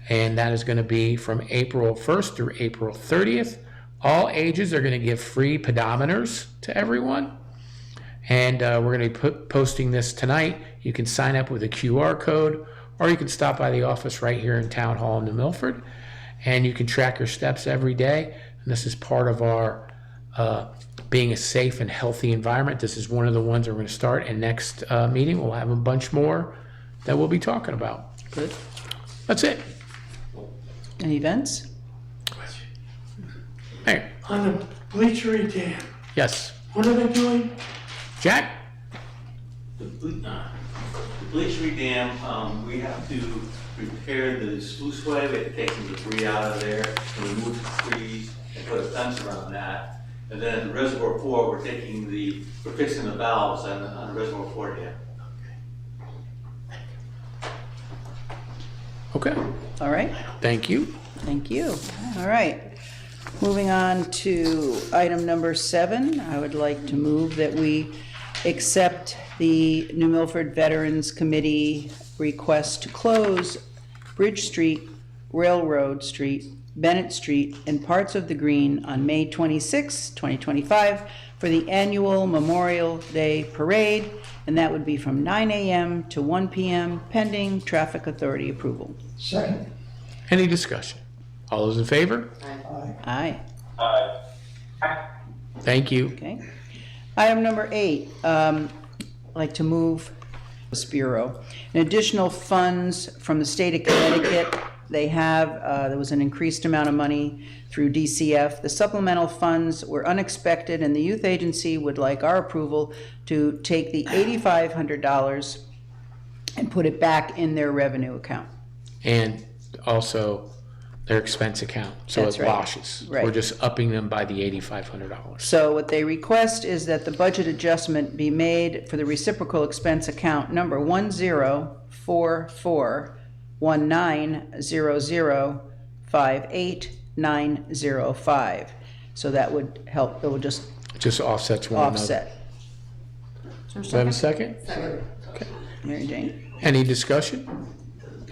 And that is going to be from April 1st through April 30th. All ages are going to give free pedometers to everyone. And we're going to be posting this tonight. You can sign up with a QR code, or you can stop by the office right here in Town Hall in New Milford, and you can track your steps every day. And this is part of our being a safe and healthy environment. This is one of the ones we're going to start, and next meeting we'll have a bunch more that we'll be talking about. Good. That's it. Any events? Hey. On the Bleachery Dam, Yes. what are they doing? Jack? The Bleachery Dam, we have to repair the sluiceway. We have to take some debris out of there, and remove the trees, and put a fence around that. And then the Reservoir 4, we're fixing the valves on the Reservoir 4 dam. Okay. All right. Thank you. Thank you. All right. Moving on to item number 7, I would like to move that we accept the New Milford Veterans Committee request to close Bridge Street, Railroad Street, Bennett Street, and parts of the Green on May 26, 2025 for the annual Memorial Day Parade, and that would be from 9 a.m. to 1 p.m. pending Traffic Authority approval. Second. Any discussion? All those in favor? Aye. Thank you. Okay. Item number 8, I'd like to move this bureau. In additional funds from the state of Connecticut, they have, there was an increased amount of money through DCF. The supplemental funds were unexpected, and the youth agency would like our approval to take the $8,500 and put it back in their revenue account. And also their expense account, so That's it right. washes. Right. We're just upping them by the $8,500. So what they request is that the budget adjustment be made for the reciprocal expense account number 1044190058,905. So that would help, it would just Just offsets one another. offset. Do I have a second? Second. Okay. Mary Jane? Any discussion?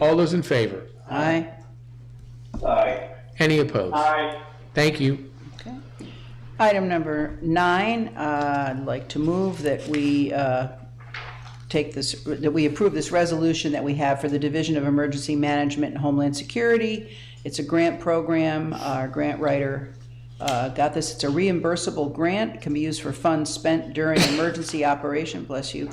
All those in favor? Aye. Aye. Any opposed? Aye. Thank you. Okay. Item number 9, I'd like to move that we that we approve this resolution that we have for the Division of Emergency Management and Homeland Security. It's a grant program. Our grant writer got this. It's a reimbursable grant. It can be used for funds spent during emergency operation. Bless you.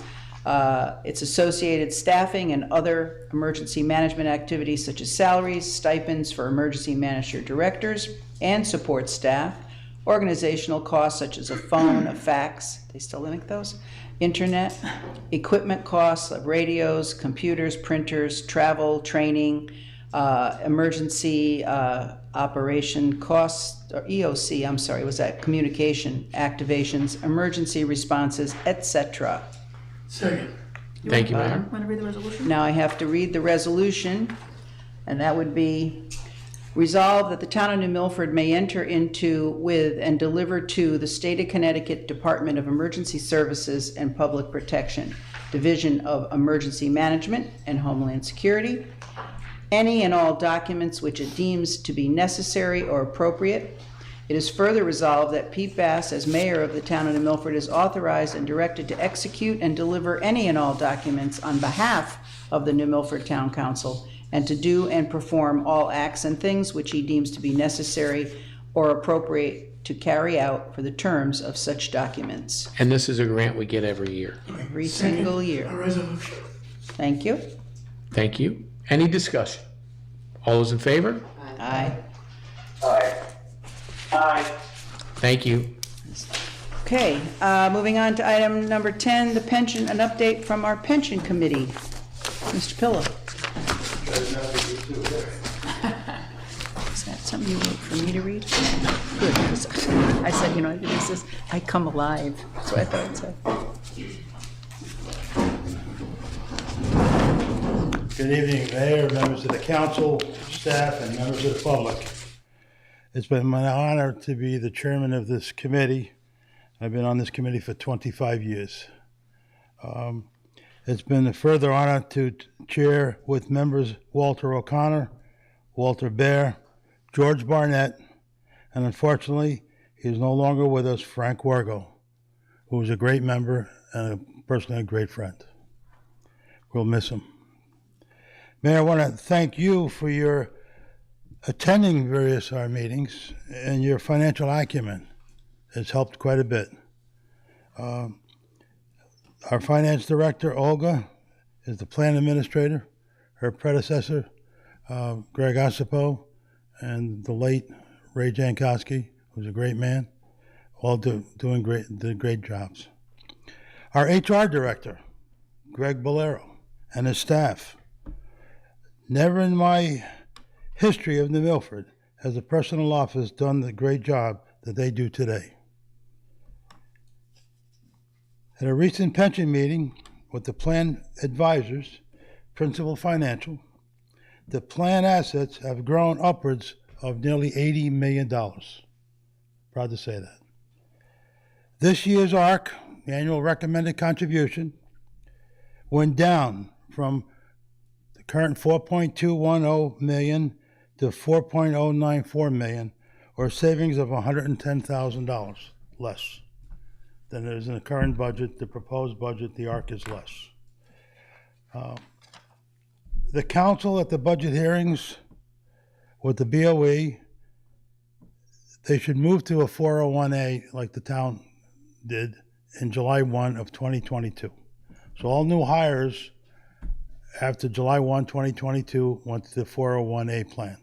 It's associated staffing and other emergency management activities such as salaries, stipends for emergency manager directors and support staff, organizational costs such as a phone, a fax, they still make those, internet, equipment costs of radios, computers, printers, travel, training, emergency operation costs, or EOC, I'm sorry, was that communication activations, emergency responses, etc. Second. Thank you, Mayor. Want to read the resolution? Now I have to read the resolution, and that would be resolved that the town of New Milford may enter into with and deliver to the State of Connecticut Department of Emergency Services and Public Protection, Division of Emergency Management and Homeland Security, any and all documents which it deems to be necessary or appropriate. It is further resolved that Pete Bass, as mayor of the town of New Milford, is authorized and directed to execute and deliver any and all documents on behalf of the New Milford Town Council, and to do and perform all acts and things which he deems to be necessary or appropriate to carry out for the terms of such documents. And this is a grant we get every year. Every single year. A resolution. Thank you. Thank you. Any discussion? All those in favor? Aye. Aye. Aye. Thank you. Okay, moving on to item number 10, the pension, an update from our pension committee. Mr. Pillow. Is that something you wrote for me to read? Good, 'cause I said, you know, this is, I come alive, so I thought I'd say. Good evening, Mayor, members of the council, staff, and members of the public. It's been my honor to be the chairman of this committee. I've been on this committee for 25 years. It's been a further honor to chair with members Walter O'Connor, Walter Bear, George Barnett, and unfortunately, he's no longer with us, Frank Wargo, who was a great member and personally a great friend. We'll miss him. Mayor, I want to thank you for your attending various our meetings and your financial acumen. It's helped quite a bit. Our finance director, Olga, is the plan administrator. Her predecessor, Greg Ossipo, and the late Ray Jankowski, who's a great man, all did great jobs. Our HR director, Greg Bolero, and his staff. Never in my history of New Milford has the personal office done the great job that they do today. At a recent pension meeting with the plan advisors, Principal Financial, the plan assets have grown upwards of nearly $80 million. Proud to say that. This year's ARC, the annual recommended contribution, went down from the current $4.210 million to $4.094 million, or savings of $110,000 less than there is in the current budget. The proposed budget, the ARC, is less. The council at the budget hearings with the BOE, they should move to a 401A like the town did in July 1 of 2022. So all new hires after July 1, 2022 went to the 401A plan,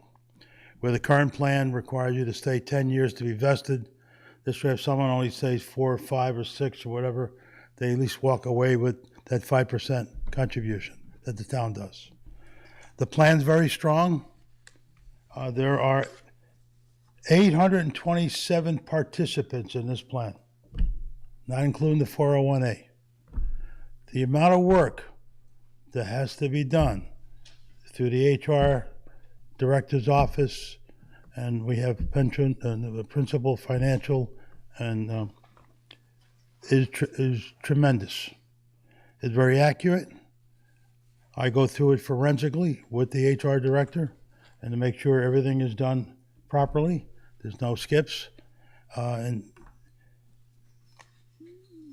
where the current plan requires you to stay 10 years to be vested. This way, if someone only stays 4 or 5 or 6 or whatever, they at least walk away with that 5% contribution that the town does. The plan's very strong. There are 827 participants in this plan, not including the 401A. The amount of work that has to be done through the HR director's office, and we have pension and the principal financial, and is tremendous. It's very accurate. I go through it forensically with the HR director, and to make sure everything is done properly. There's no skips, and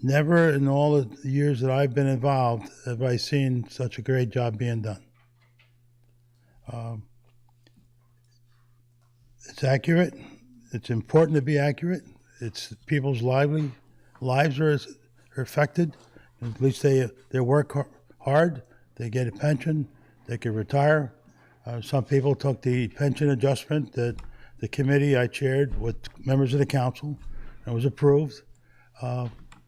never in all the years that I've been involved have I seen such a great job being done. It's accurate. It's important to be accurate. It's people's lives are affected. At least they work hard. They get a pension. They can retire. Some people took the pension adjustment that the committee I chaired with members of the council and was approved,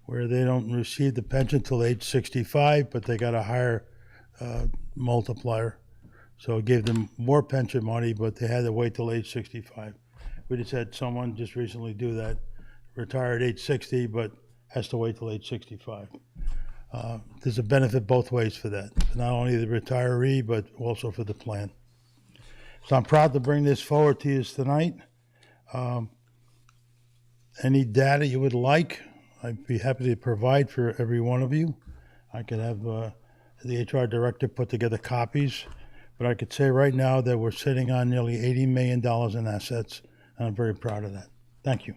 where they don't receive the pension till age 65, but they got a higher multiplier. So it gave them more pension money, but they had to wait till age 65. We just had someone just recently do that, retire at age 60, but has to wait till age 65. There's a benefit both ways for that, not only the retiree, but also for the plan. So I'm proud to bring this forward to you tonight. Any data you would like, I'd be happy to provide for every one of you. I could have the HR director put together copies, but I could say right now that we're sitting on nearly $80 million in assets, and I'm very proud of that. Thank you.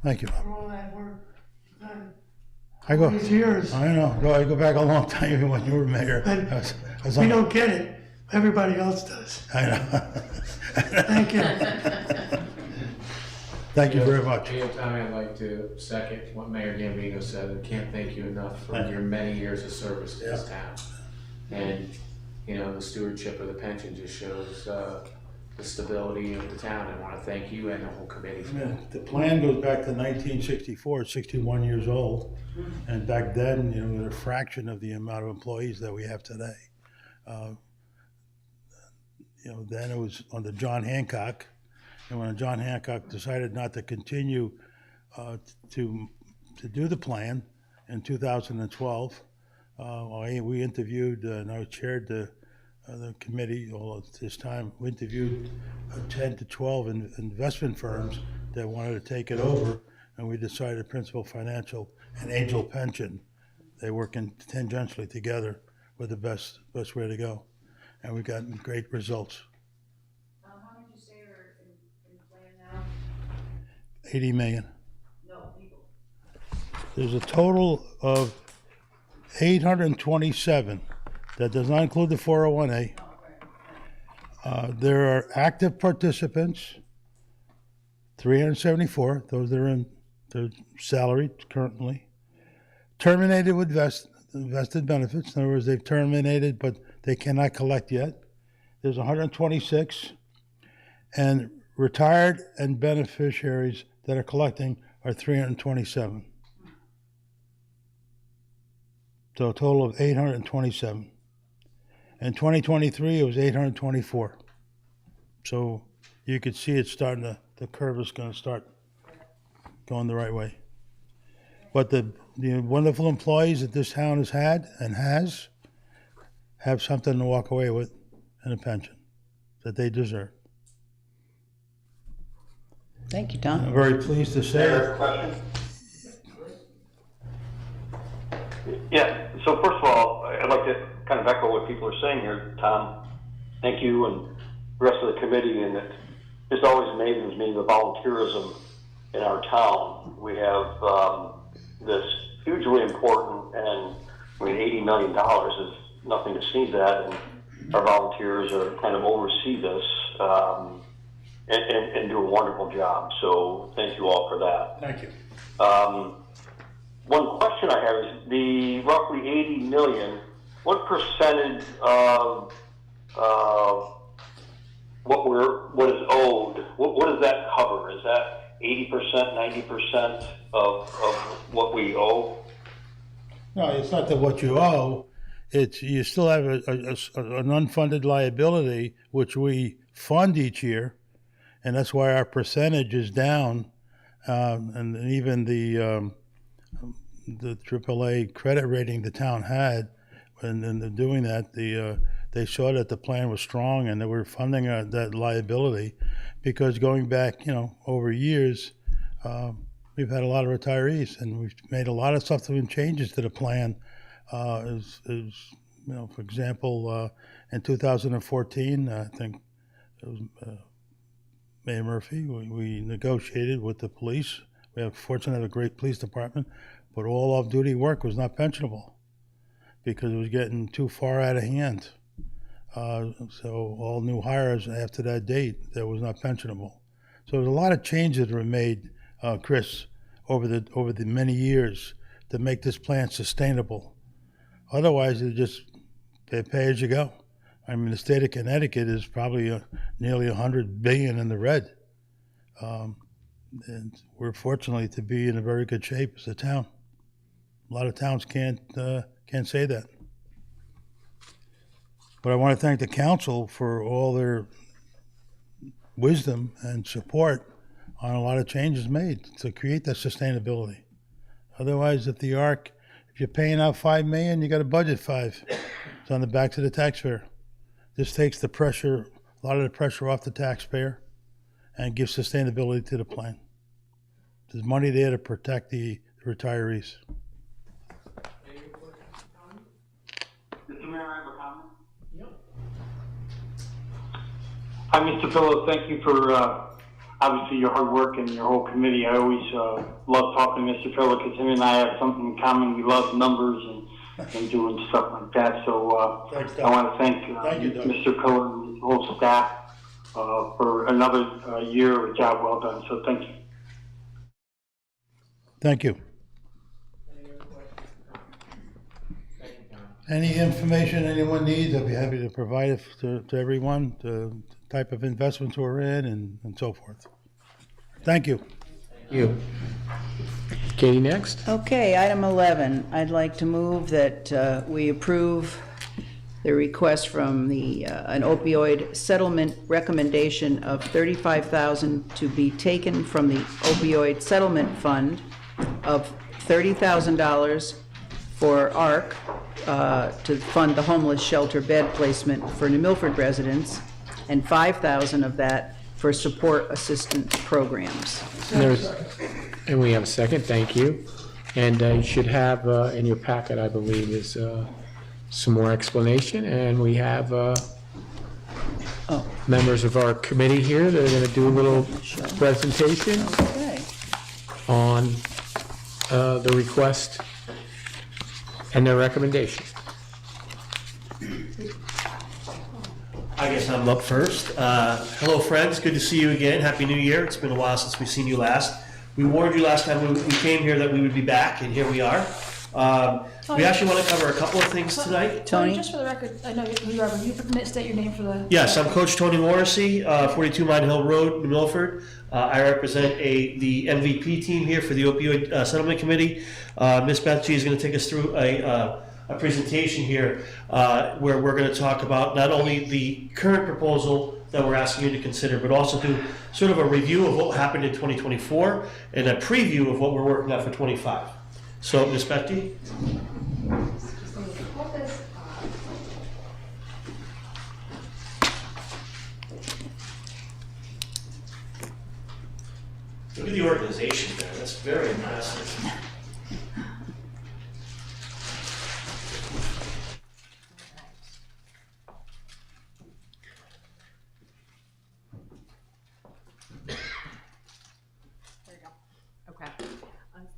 Thank you. For all that work done. I go. These years. I know. I go back a long time, even when you were mayor. And I was we on- don't get it. Everybody else does. I know. Thank you. Thank you very much. Tommy, I'd like to second what Mayor Gambino said. I can't thank you enough for your many years of service to this town. And the stewardship of the pension just shows the stability of the town. I want to thank you and the whole committee for that. The plan goes back to 1964, 61 years old. And back then, we were a fraction of the amount of employees that we have today. Then it was under John Hancock. And when John Hancock decided not to continue to do the plan in 2012, we interviewed, and I chaired the committee all at this time. We interviewed 10 to 12 investment firms that wanted to take it over, and we decided Principal Financial and Angel Pension, they work tangentially together, were the best way to go, and we got great results. How much you say are in plan now? 80 million. No, people. There's a total of 827. That does not include the 401A. There are active participants, 374. Those that are they're salaried currently. Terminated with vested benefits. In other words, they've terminated, but they cannot collect yet. There's 126. And retired and beneficiaries that are collecting are 327. So a total of 827. In 2023, it was 824. So you could see it's starting the curve is going to start going the right way. But the wonderful employees that this town has had and have something to walk away with in a pension that they deserve. Thank you, Tom. I'm very pleased to say. Yeah, so first of all, I'd like to kind of echo what people are saying here, Tom. Thank you and the rest of the committee, and it just always amazes me the volunteerism in our town. We have this hugely important, and $80 million is nothing to sneeze at, and our volunteers are kind of oversee this and do a wonderful job. So thank you all for that. Thank you. One question I have is the roughly 80 million, what percentage of what is owed, what does that cover? Is that 80%, 90% of what we owe? No, it's not that what you owe. It's you still have an unfunded liability, which we fund each year, and that's why our percentage is down. And even the AAA credit rating the town had, and in doing that, they saw that the plan was strong and that we're funding that liability, because going back, over years, we've had a lot of retirees and we've made a lot of subsequent changes to the plan. For example, in 2014, I think it was Mayor Murphy, we negotiated with the police. We have fortunately have a great police department, but all off-duty work was not pensionable because it was getting too far out of hand. So all new hires after that date, that was not pensionable. So there's a lot of changes that were made, Chris, over the many years to make this plan sustainable. Otherwise, it just pay as you go. I mean, the state of Connecticut is probably nearly $100 billion in the red, and we're fortunately to be in a very good shape as a town. A lot of towns can't say that. But I want to thank the council for all their wisdom and support on a lot of changes made to create that sustainability. Otherwise, if you're paying out $5 million, you got to budget $5 million. It's on the backs of the taxpayer. This takes a lot of the pressure off the taxpayer and gives sustainability to the plan. There's money there to protect the retirees. Mr. Mayor, I have a comment. Hi, Mr. Pillow. Thank you for obviously your hard work and your whole committee. I always love talking to Mr. Pillow because him and I have something in common. We love numbers and doing stuff like that. So Thanks, I want to thank you, Mr. Pillow and his whole staff for another year of a job well done. So thank you. Thank you. Any information anyone needs, I'll be happy to provide it to everyone, the type of investments we're in and so forth. Thank you. You. Katie, next. Okay, item 11, I'd like to move that we approve the request from an opioid settlement recommendation of $35,000 to be taken from the opioid settlement fund of $30,000 for ARC to fund the homeless shelter bed placement for New Milford residents, and $5,000 of that for support assistance programs. And we have a second, thank you. And you should have in your packet, I believe, is some more explanation. And we have members of our committee here that are going to do a little presentation on the request and their recommendation. I guess I'm up first. Hello, friends. Good to see you again. Happy New Year. It's been a while since we've seen you last. We warned you last time we came here that we would be back, and here we are. We actually want to cover a couple of things tonight. Tony? Just for the record, I know who you are, but you state your name for the... Yes, I'm Coach Tony Morrissey, 42 Mine Hill Road, New Milford. I represent the MVP team here for the Opioid Settlement Committee. Ms. Beth G is going to take us through a presentation here where we're going to talk about not only the current proposal that we're asking you to consider, but also do sort of a review of what happened in 2024 and a preview of what we're working on for 25. So, Ms. Betty? Look at the organization there. That's very impressive.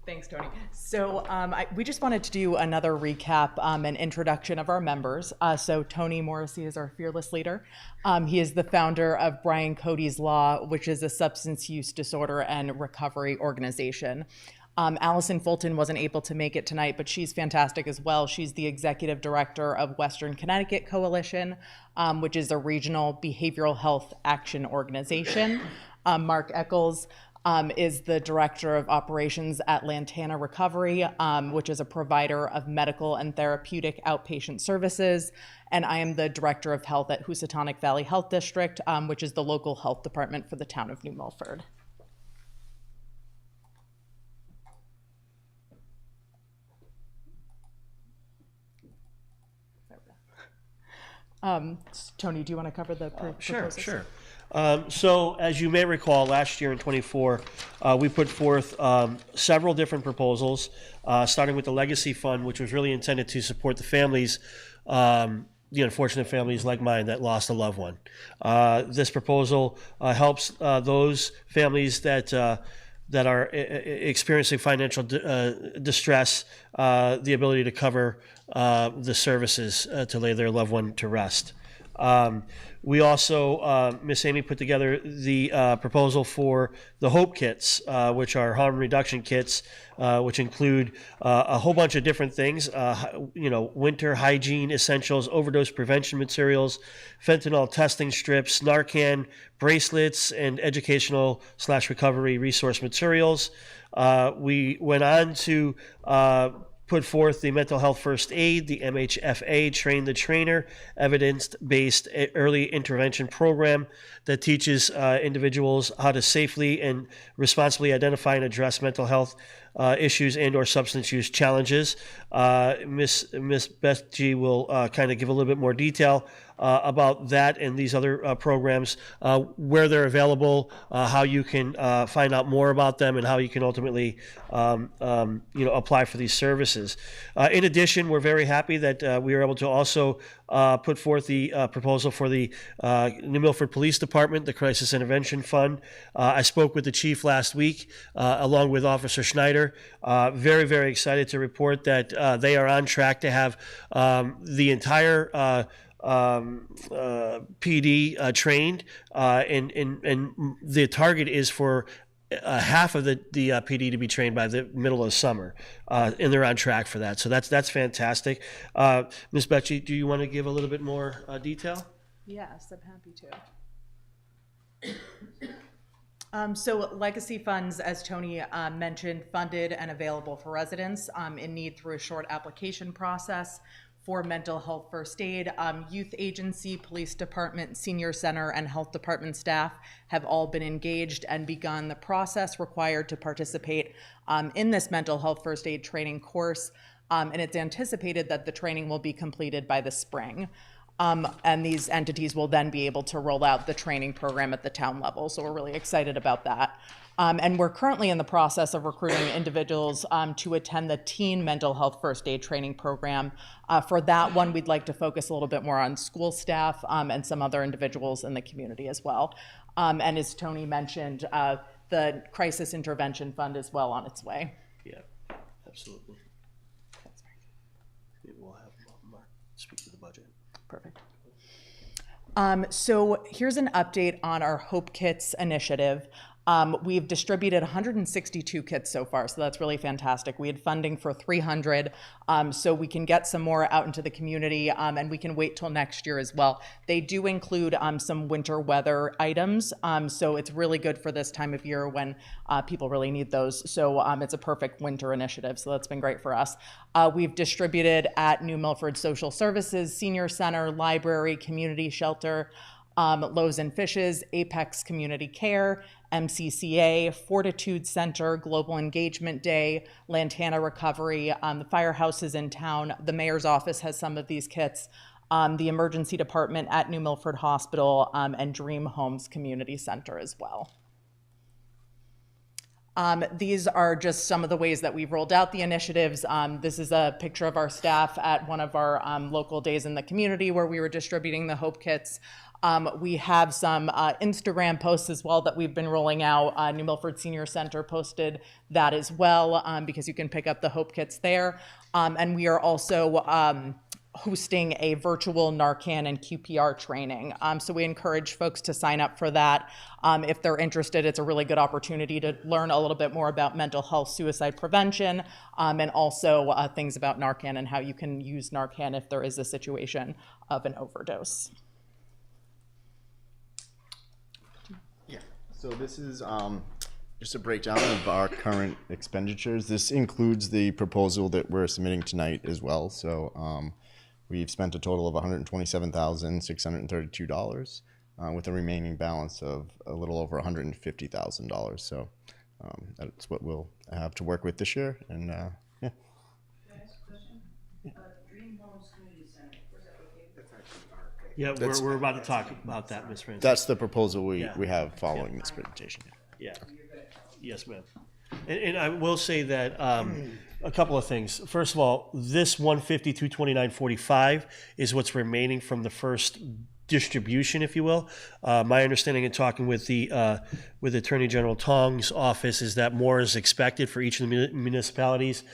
Thanks, Tony. So we just wanted to do another recap and introduction of our members. So Tony Morrissey is our fearless leader. He is the founder of Brian Cody's Law, which is a substance use disorder and recovery organization. Allison Fulton wasn't able to make it tonight, but she's fantastic as well. She's the executive director of Western Connecticut Coalition, which is a regional behavioral health action organization. Mark Eccles is the director of operations at Lantana Recovery, which is a provider of medical and therapeutic outpatient services. And I am the director of health at Housatonic Valley Health District, which is the local health department for the town of New Milford. Tony, do you want to cover the proposals? Sure. So as you may recall, last year in 24, we put forth several different proposals, starting with the Legacy Fund, which was really intended to support the families, the unfortunate families like mine that lost a loved one. This proposal helps those families that are experiencing financial distress, the ability to cover the services to lay their loved one to rest. We also, Miss Amy put together the proposal for the HOPE kits, which are harm reduction kits, which include a whole bunch of different things, winter hygiene essentials, overdose prevention materials, fentanyl testing strips, Narcan bracelets, and educational/recovery resource materials. We went on to put forth the mental health first aid, the MHFA, Train the Trainer, evidence-based early intervention program that teaches individuals how to safely and responsibly identify and address mental health issues and or substance use challenges. Miss Beth G will kind of give a little bit more detail about that and these other programs, where they're available, how you can find out more about them, and how you can ultimately apply for these services. In addition, we're very happy that we were able to also put forth the proposal for the New Milford Police Department, the Crisis Intervention Fund. I spoke with the chief last week, along with Officer Schneider. Very, very excited to report that they are on track to have the entire PD trained, and the target is for half of the PD to be trained by the middle of the summer, and they're on track for that. So that's fantastic. Ms. Betsy, do you want to give a little bit more detail? Yes, I'm happy to. So legacy funds, as Tony mentioned, funded and available for residents in need through a short application process for mental health first aid. Youth agency, police department, senior center, and health department staff have all been engaged and begun the process required to participate in this mental health first aid training course. And it's anticipated that the training will be completed by the spring. And these entities will then be able to roll out the training program at the town level. So we're really excited about that. And we're currently in the process of recruiting individuals to attend the teen mental health first aid training program. For that one, we'd like to focus a little bit more on school staff and some other individuals in the community as well. And as Tony mentioned, the crisis intervention fund is well on its way. Yeah, absolutely. Maybe we'll have Mark speak to the budget. Perfect. So here's an update on our Hope Kits initiative. We've distributed 162 kits so far, so that's really fantastic. We had funding for 300, so we can get some more out into the community, and we can wait till next year as well. They do include some winter weather items, so it's really good for this time of year when people really need those. So it's a perfect winter initiative, so that's been great for us. We've distributed at New Milford Social Services, Senior Center, Library, Community Shelter, Loaves and Fishes, Apex Community Care, MCCA, Fortitude Center, Global Engagement Day, Lantana Recovery, the firehouses in town. The mayor's office has some of these kits, the emergency department at New Milford Hospital, and Dream Homes Community Center as well. These are just some of the ways that we've rolled out the initiatives. This is a picture of our staff at one of our local days in the community where we were distributing the Hope Kits. We have some Instagram posts as well that we've been rolling out. New Milford Senior Center posted that as well because you can pick up the Hope Kits there. And we are also hosting a virtual Narcan and QPR training. So we encourage folks to sign up for that. If they're interested, it's a really good opportunity to learn a little bit more about mental health suicide prevention and also things about Narcan and how you can use Narcan if there is a situation of an overdose. So this is just a breakdown of our current expenditures. This includes the proposal that we're submitting tonight as well. So we've spent a total of $127,632 with a remaining balance of a little over $150,000. So that's what we'll have to work with this year. And yeah. Yeah, we're about to talk about that, Ms. Francis. That's the proposal we have following this presentation. Yeah. Yes, ma'am. And I will say that a couple of things. First of all, this 150 through 2945 is what's remaining from the first distribution, if you will. My understanding in talking with the Attorney General Tong's office is that more is expected for each of the municipalities.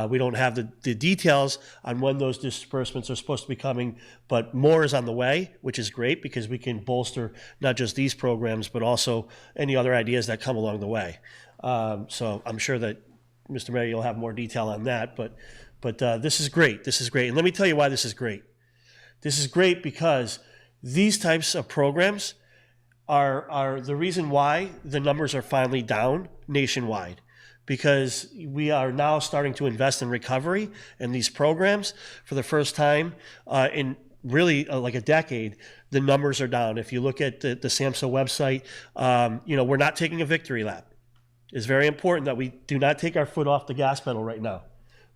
We don't have the details on when those disbursements are supposed to be coming, but more is on the way, which is great because we can bolster not just these programs, but also any other ideas that come along the way. So I'm sure that, Mr. Mayor, you'll have more detail on that, but this is great. This is great. And let me tell you why this is great. This is great because these types of programs are the reason why the numbers are finally down nationwide, because we are now starting to invest in recovery and these programs for the first time in really like a decade. The numbers are down. If you look at the SAMHSA website, we're not taking a victory lap. It's very important that we do not take our foot off the gas pedal right now,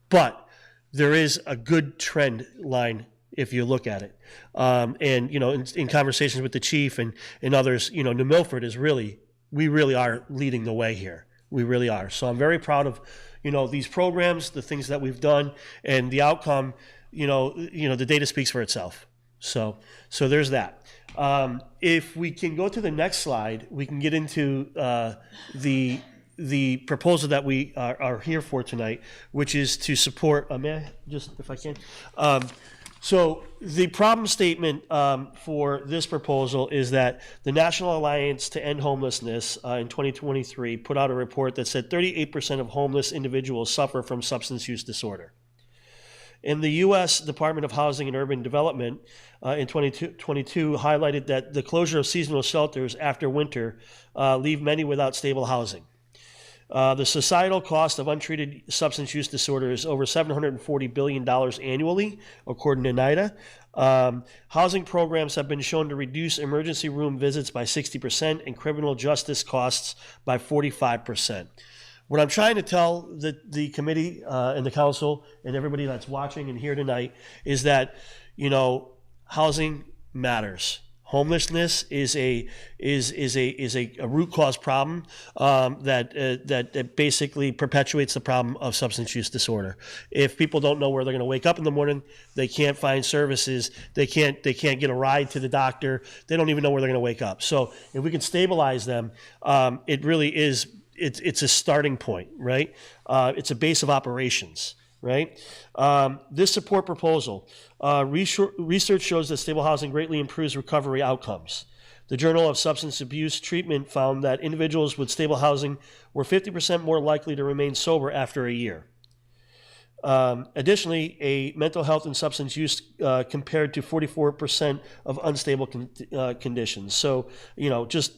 but there is a good trend line if you look at it. And, in conversations with the chief and others, New Milford is we really are leading the way here. We really are. So I'm very proud of, these programs, the things that we've done, and the outcome, the data speaks for itself. So there's that. If we can go to the next slide, we can get into the proposal that we are here for tonight, which is to support, may I just, if I can, So the problem statement for this proposal is that the National Alliance to End Homelessness in 2023 put out a report that said 38% of homeless individuals suffer from substance use disorder. And the U.S. Department of Housing and Urban Development in 2022 highlighted that the closure of seasonal shelters after winter leave many without stable housing. The societal cost of untreated substance use disorder is over $740 billion annually, according to NIDA. Housing programs have been shown to reduce emergency room visits by 60% and criminal justice costs by 45%. What I'm trying to tell the committee and the council and everybody that's watching and here tonight is that, housing matters. Homelessness is a root cause problem that basically perpetuates the problem of substance use disorder. If people don't know where they're going to wake up in the morning, they can't find services, they can't get a ride to the doctor, they don't even know where they're going to wake up. So if we can stabilize them, it really is. It's a starting point, right? It's a base of operations, right? This support proposal, research shows that stable housing greatly improves recovery outcomes. The Journal of Substance Abuse Treatment found that individuals with stable housing were 50% more likely to remain sober after a year. Additionally, a mental health and substance use compared to 44% of unstable conditions. So, just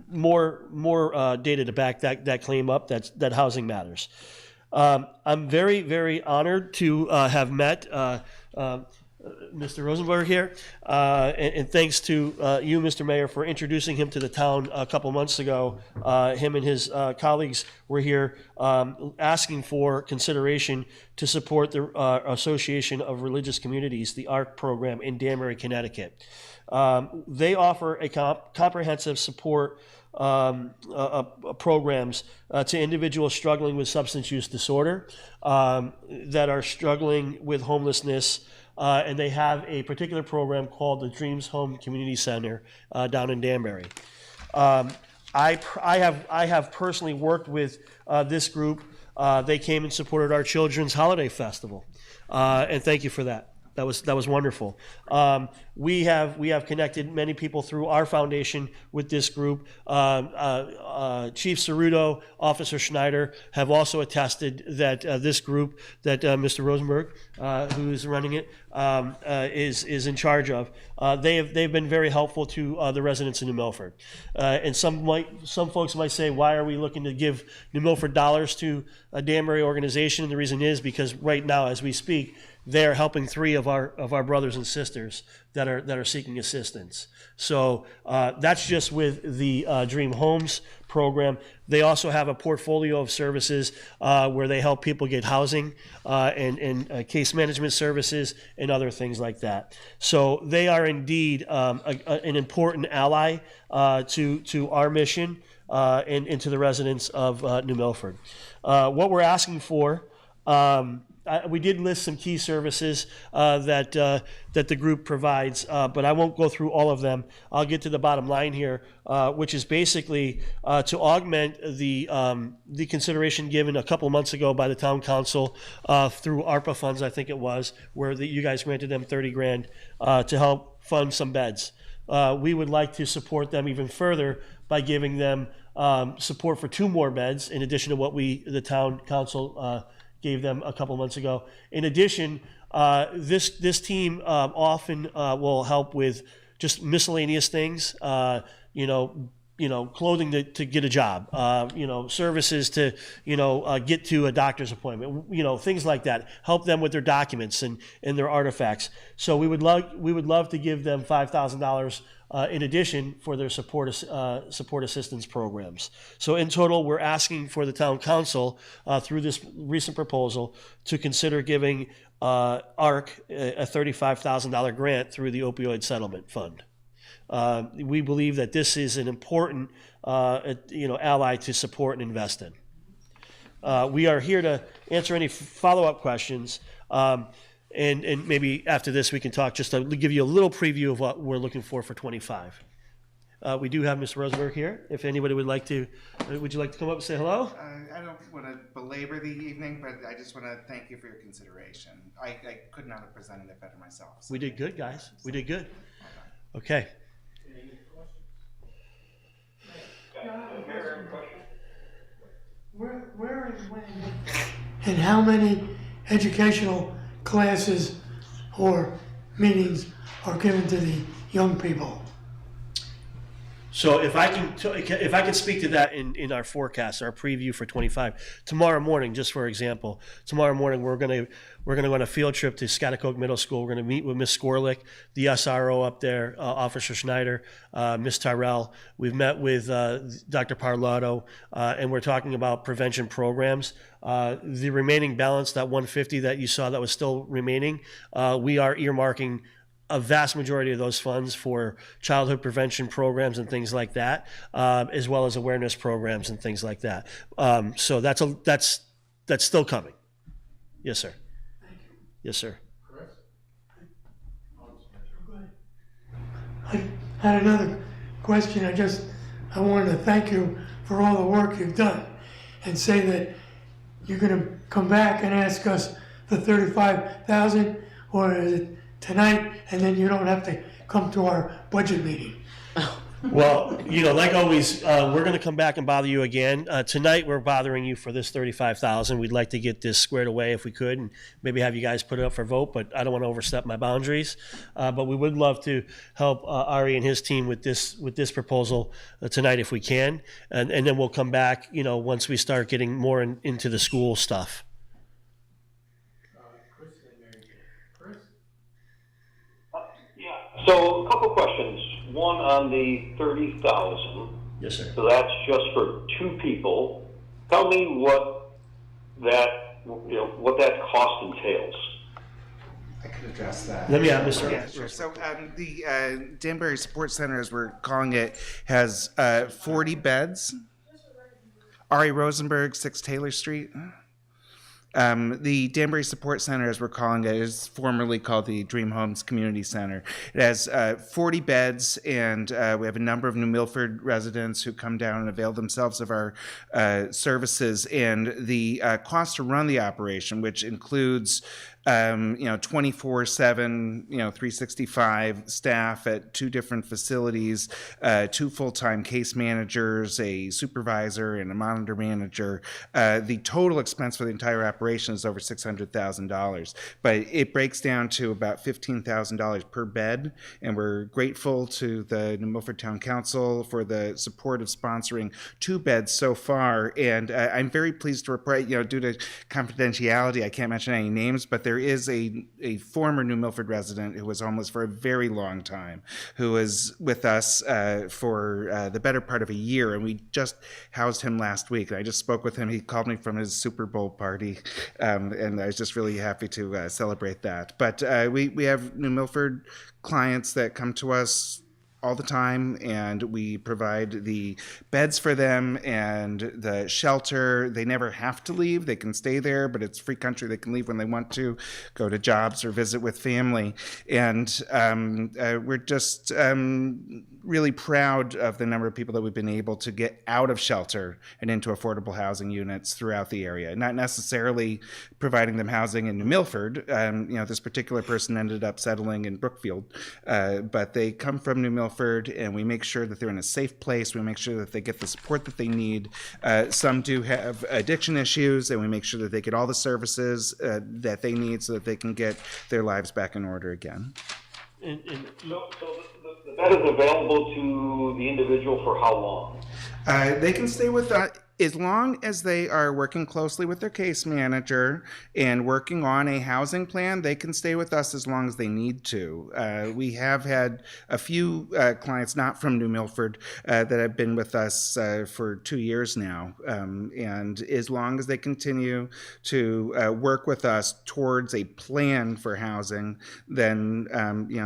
more data to back that claim up, that housing matters. I'm very, very honored to have met Mr. Rosenberg here, and thanks to you, Mr. Mayor, for introducing him to the town a couple months ago. Him and his colleagues were here asking for consideration to support the Association of Religious Communities, the ARC program in Danbury, Connecticut. They offer a comprehensive support programs to individuals struggling with substance use disorder, that are struggling with homelessness, and they have a particular program called the Dreams Home Community Center down in Danbury. I have personally worked with this group. They came and supported our Children's Holiday Festival, and thank you for that. That was wonderful. We have connected many people through our foundation with this group. Chief Ceruto, Officer Schneider have also attested that this group that Mr. Rosenberg, who's running it, is in charge of. They've been very helpful to the residents in New Milford. And some folks might say, why are we looking to give New Milford dollars to a Danbury organization? And the reason is because right now, as we speak, they're helping 3 of our brothers and sisters that are seeking assistance. So that's just with the Dream Homes program. They also have a portfolio of services where they help people get housing and case management services and other things like that. So they are indeed an important ally to our mission and to the residents of New Milford. What we're asking for. We did list some key services that the group provides, but I won't go through all of them. I'll get to the bottom line here, which is basically to augment the consideration given a couple months ago by the town council through ARPA funds, I think it was, where you guys granted them $30,000 to help fund some beds. We would like to support them even further by giving them support for 2 more beds in addition to what the town council gave them a couple months ago. In addition, this team often will help with just miscellaneous things, clothing to get a job, services to, get to a doctor's appointment, things like that. Help them with their documents and their artifacts. So we would love to give them $5,000 in addition for their support assistance programs. So in total, we're asking for the town council through this recent proposal to consider giving ARC a $35,000 grant through the opioid settlement fund. We believe that this is an important ally to support and invest in. We are here to answer any follow-up questions. And maybe after this we can talk just to give you a little preview of what we're looking for 25. We do have Ms. Rosenberg here. If anybody would like to, would you like to come up and say hello? I don't want to belabor the evening, but I just want to thank you for your consideration. I could not have presented it better myself. So. We did good, guys. We did good. Okay. Where and when and how many educational classes or meetings are given to the young people? So if I can speak to that in our forecast, our preview for 25, tomorrow morning, just for example, tomorrow morning we're gonna go on a field trip to Schaghticoke Middle School. We're gonna meet with Miss Skorlick, the SRO up there, Officer Schneider, Miss Tyrell. We've met with Dr. Parlato, and we're talking about prevention programs. The remaining balance, that 150 that you saw that was still remaining, we are earmarking a vast majority of those funds for childhood prevention programs and things like that, as well as awareness programs and things like that. So that's still coming. Yes, sir. Yes, sir. I had another question. I wanted to thank you for all the work you've done and say that you're going to come back and ask us for $35,000, or is it tonight, and then you don't have to come to our budget meeting? Well, like always, we're going to come back and bother you again. Tonight, we're bothering you for this $35,000. We'd like to get this squared away if we could, and maybe have you guys put it up for vote, but I don't want to overstep my boundaries. But we would love to help Ari and his team with this proposal tonight if we can, and then we'll come back, once we start getting more into the school stuff. So a couple questions. One on the 30,000. Yes, sir. So that's just for 2 people. Tell me what that cost entails. I could address that. Let me have Mr. Yeah, sure. So the Danbury Sports Center, as we're calling it, has 40 beds. Ari Rosenberg, 6 Taylor Street. The Danbury Support Center, as we're calling it, is formerly called the Dream Homes Community Center. It has 40 beds, and we have a number of New Milford residents who come down and avail themselves of our services. And the cost to run the operation, which includes 24/7, 365 staff at 2 different facilities, 2 full-time case managers, a supervisor, and a monitor manager. The total expense for the entire operation is over $600,000, but it breaks down to about $15,000 per bed. And we're grateful to the New Milford Town Council for the support of sponsoring 2 beds so far. And I'm very pleased to report, due to confidentiality, I can't mention any names, but there is a former New Milford resident who was homeless for a very long time, who was with us for the better part of a year, and we just housed him last week. And I just spoke with him. He called me from his Super Bowl party, and I was just really happy to celebrate that. But we have New Milford clients that come to us all the time, and we provide the beds for them and the shelter. They never have to leave. They can stay there, but it's free country. They can leave when they want to, go to jobs or visit with family. And we're just really proud of the number of people that we've been able to get out of shelter and into affordable housing units throughout the area. Not necessarily providing them housing in New Milford. This particular person ended up settling in Brookfield, but they come from New Milford, and we make sure that they're in a safe place. We make sure that they get the support that they need. Some do have addiction issues, and we make sure that they get all the services that they need so that they can get their lives back in order again. So the bed is available to the individual for how long? They can stay with us as long as they are working closely with their case manager and working on a housing plan. They can stay with us as long as they need to. We have had a few clients not from New Milford that have been with us for 2 years now, and as long as they continue to work with us towards a plan for housing, then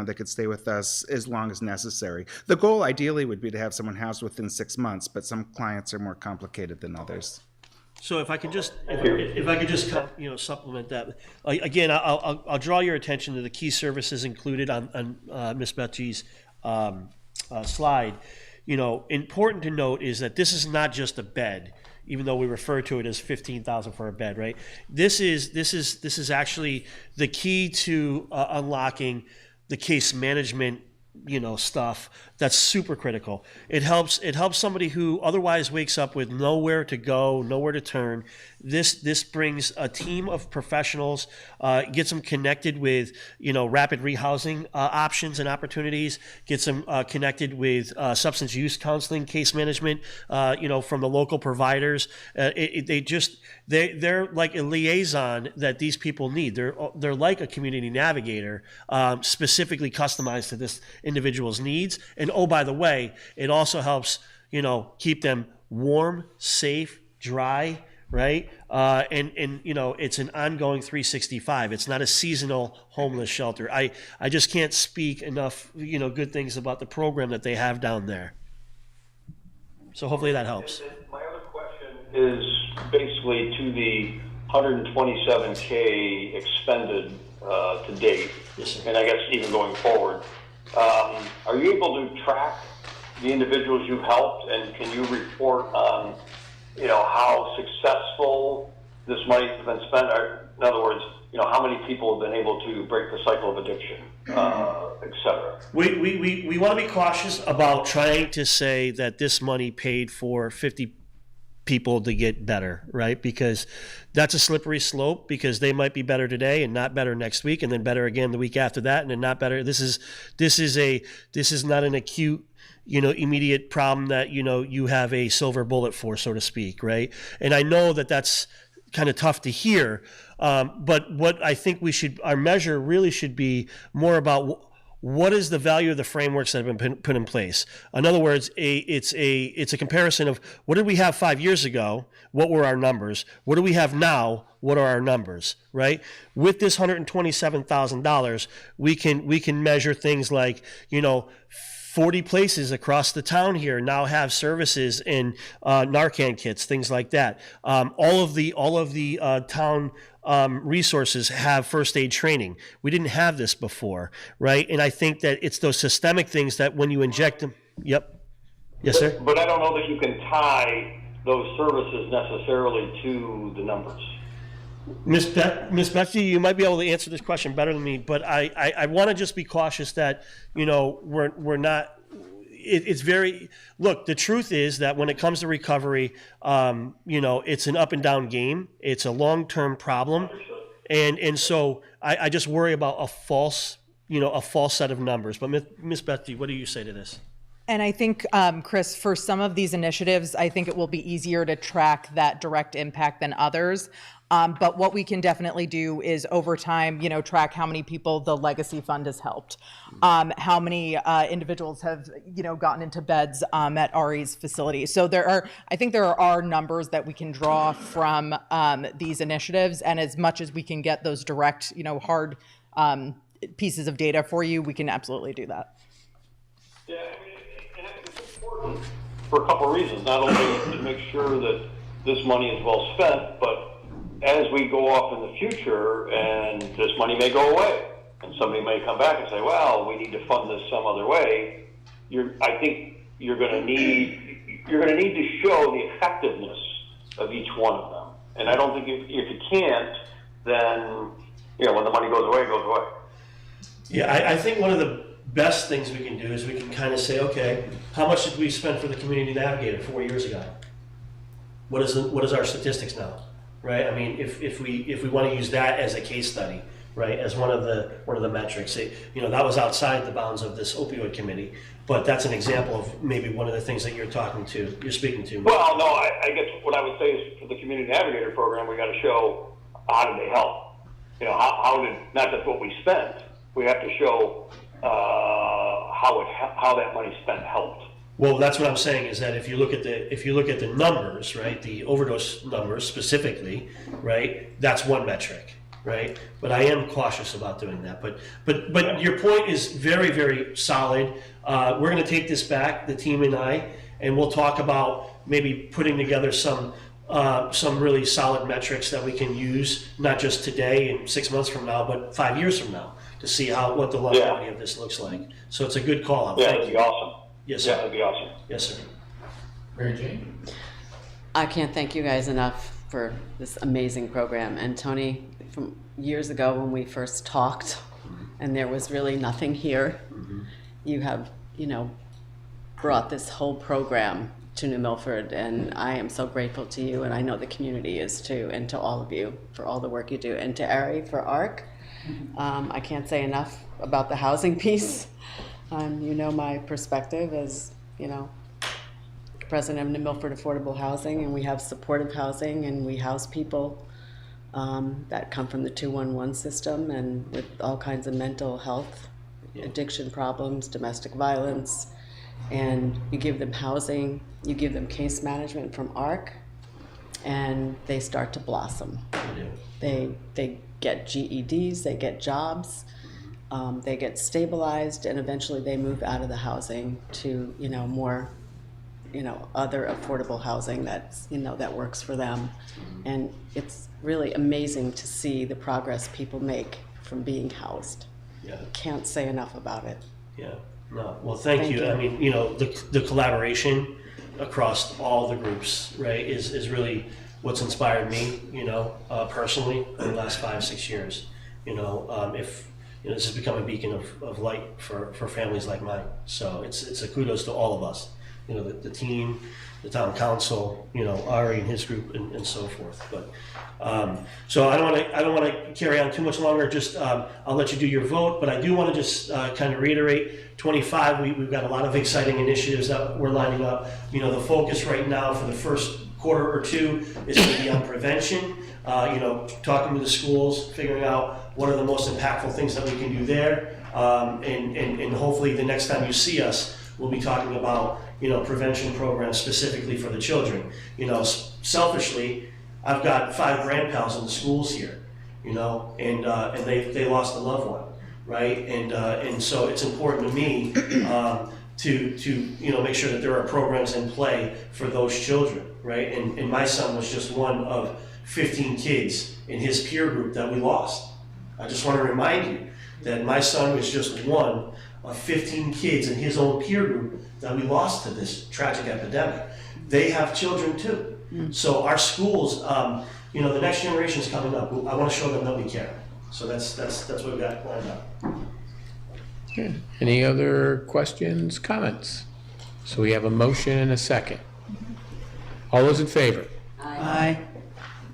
they could stay with us as long as necessary. The goal ideally would be to have someone housed within 6 months, but some clients are more complicated than others. So if I could just, supplement that. Again, I'll draw your attention to the key services included on Ms. Betsy's slide. important to note is that this is not just a bed, even though we refer to it as 15,000 for a bed, right? This is actually the key to unlocking the case management, stuff that's super critical. It helps somebody who otherwise wakes up with nowhere to go, nowhere to turn. This brings a team of professionals, gets them connected with rapid rehousing options and opportunities, gets them connected with substance use counseling, case management, from the local providers. They're like a liaison that these people need. They're like a community navigator, specifically customized to this individual's needs. And oh, by the way, it also helps keep them warm, safe, dry, right? And it's an ongoing 365. It's not a seasonal homeless shelter. I just can't speak enough good things about the program that they have down there. So hopefully that helps. My other question is basically to the 127K expended to date, and I guess even going forward. Are you able to track the individuals you've helped, and can you report on, how successful this money has been spent? Or, in other words, how many people have been able to break the cycle of addiction, et cetera? We want to be cautious about trying to say that this money paid for 50 people to get better, right? Because that's a slippery slope, because they might be better today and not better next week, and then better again the week after that, and then not better. This is not an acute, immediate problem that, you have a silver bullet for, so to speak, right? And I know that that's kind of tough to hear, but what I think our measure really should be more about what is the value of the frameworks that have been put in place. In other words, it's a comparison of what did we have 5 years ago, what were our numbers, what do we have now, what are our numbers, right? With this $127,000, we can measure things like, 40 places across the town here now have services in Narcan kits, things like that. All of the town resources have first aid training. We didn't have this before, right? And I think that it's those systemic things that when you inject them, yep. Yes, sir? But I don't know that you can tie those services necessarily to the numbers. Miss Betsy, you might be able to answer this question better than me, but I want to just be cautious that, we're not, it's very, look, the truth is that when it comes to recovery, it's an up and down game. It's a long-term problem. And so I just worry about a false set of numbers. But Miss Betsy, what do you say to this? And I think, Chris, for some of these initiatives, I think it will be easier to track that direct impact than others. But what we can definitely do is over time, track how many people the Legacy Fund has helped, how many individuals have, gotten into beds at Ari's facility. So I think there are numbers that we can draw from these initiatives, and as much as we can get those direct, hard pieces of data for you, we can absolutely do that. Yeah, and it's important for a couple of reasons. Not only to make sure that this money is well spent, but as we go off in the future, and this money may go away, and somebody may come back and say, well, we need to fund this some other way, I think you're going to need to show the effectiveness of each one of them. And I don't think if you can't, then, when the money goes away, it goes away. Yeah, I think one of the best things we can do is we can kind of say, okay, how much did we spend for the Community Navigator 4 years ago? What is our statistics now? Right. I mean, if we want to use that as a case study, right, as one of the metrics, that was outside the bounds of this opioid committee, but that's an example of maybe one of the things that you're speaking to. Well, no, I guess what I would say is for the Community Navigator program, we got to show how did they help. How did, not just what we spent, we have to show how that money spent helped. Well, that's what I'm saying is that if you look at the numbers, right, the overdose numbers specifically, right, that's one metric, right? But I am cautious about doing that. But your point is very, very solid. We're going to take this back, the team and I, and we'll talk about maybe putting together some really solid metrics that we can use, not just today and 6 months from now, but 5 years from now, to see what the longevity of this looks like. So it's a good call out. Yeah, that'd be awesome. Yes, Yeah, sir. that'd be awesome. Yes, sir. Mary Jane? I can't thank you guys enough for this amazing program. And Tony, from years ago when we first talked, and there was really nothing here, you have, brought this whole program to New Milford, and I am so grateful to you, and I know the community is too, and to all of you for all the work you do, and to Ari for ARC. I can't say enough about the housing piece. My perspective as, president of New Milford Affordable Housing, and we have supportive housing, and we house people that come from the 211 system and with all kinds of mental health, addiction problems, domestic violence, and you give them housing, you give them case management from ARC, and they start to blossom. They get GEDs, they get jobs, they get stabilized, and eventually they move out of the housing to more other affordable housing that's that works for them. And it's really amazing to see the progress people make from being housed. Yeah. Can't say enough about it. Yeah. No. Well, thank you. I mean, the collaboration across all the groups, right, is really what's inspired me, personally in the last 5-6 years. If this has become a beacon of light for families like mine. So it's a kudos to all of us. The team, the town council, Ari and his group, and so forth. But so I don't want to carry on too much longer. Just I'll let you do your vote, but I do want to just kind of reiterate. 25, we've got a lot of exciting initiatives that we're lining up. The focus right now for the first quarter or two is going to be on prevention. Talking to the schools, figuring out what are the most impactful things that we can do there, and hopefully the next time you see us, we'll be talking about prevention programs specifically for the children. Selfishly, I've got 5 grandpals in the schools here, and they lost a loved one, right? And so it's important to me to make sure that there are programs in play for those children, right? And my son was just one of 15 kids in his peer group that we lost. I just want to remind you that my son was just one of 15 kids in his own peer group that we lost to this tragic epidemic. They have children too. So our schools, the next generation is coming up. I want to show them that we care. So that's what we've got lined up. Okay. Any other questions, comments? So we have a motion and a second. All those in favor? Aye.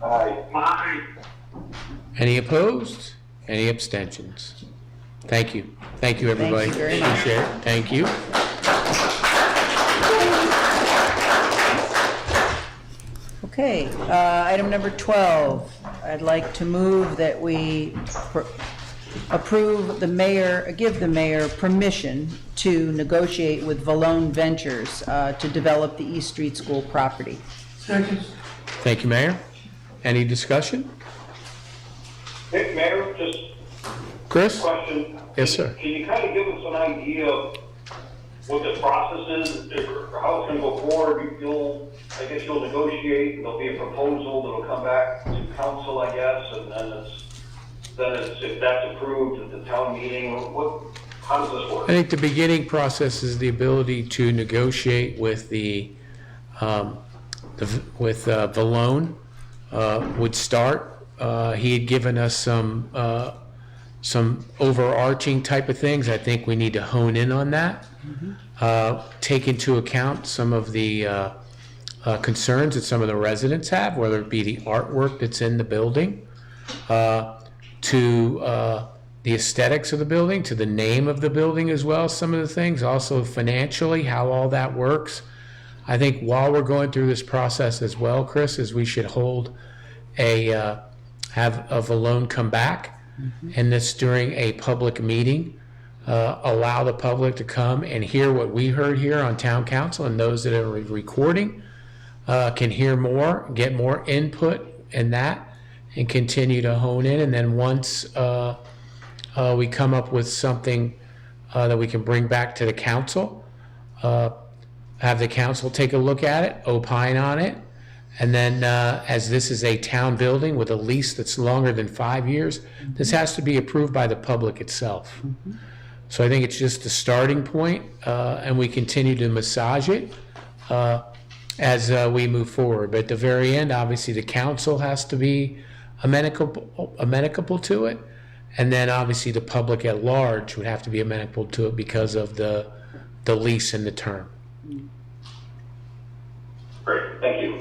Aye. Any opposed? Any abstentions? Thank you. Thank you, everybody. Thank you very much. Appreciate it. Thank you. Okay, item number 12. I'd like to move that we approve give the mayor permission to negotiate with Valone Ventures to develop the East Street School property. Second. Thank you, Mayor. Any discussion? Hey, Mayor, just Chris? a question. Yes, sir. Can you kind of give us an idea of what the process is, or how it's going to go forward? I guess you'll negotiate, and there'll be a proposal that'll come back to council, I guess, and then if that's approved at the town meeting, how does this work? I think the beginning process is the ability to negotiate with with Valone would start. He had given us some overarching type of things. I think we need to hone in on that. Take into account some of the concerns that some of the residents have, whether it be the artwork that's in the building, to the aesthetics of the building, to the name of the building as well, some of the things, also financially, how all that works. I think while we're going through this process as well, Chris, is we should hold have a Valone come back, and this during a public meeting, allow the public to come and hear what we heard here on town council, and those that are recording can hear more, get more input in that, and continue to hone in. And then once we come up with something that we can bring back to the council, have the council take a look at it, opine on it, and then as this is a town building with a lease that's longer than 5 years, this has to be approved by the public itself. So I think it's just a starting point, and we continue to massage it as we move forward. But at the very end, obviously, the council has to be amenable to it, and then obviously the public at large would have to be amenable to it because of the lease and the term. Great, thank you.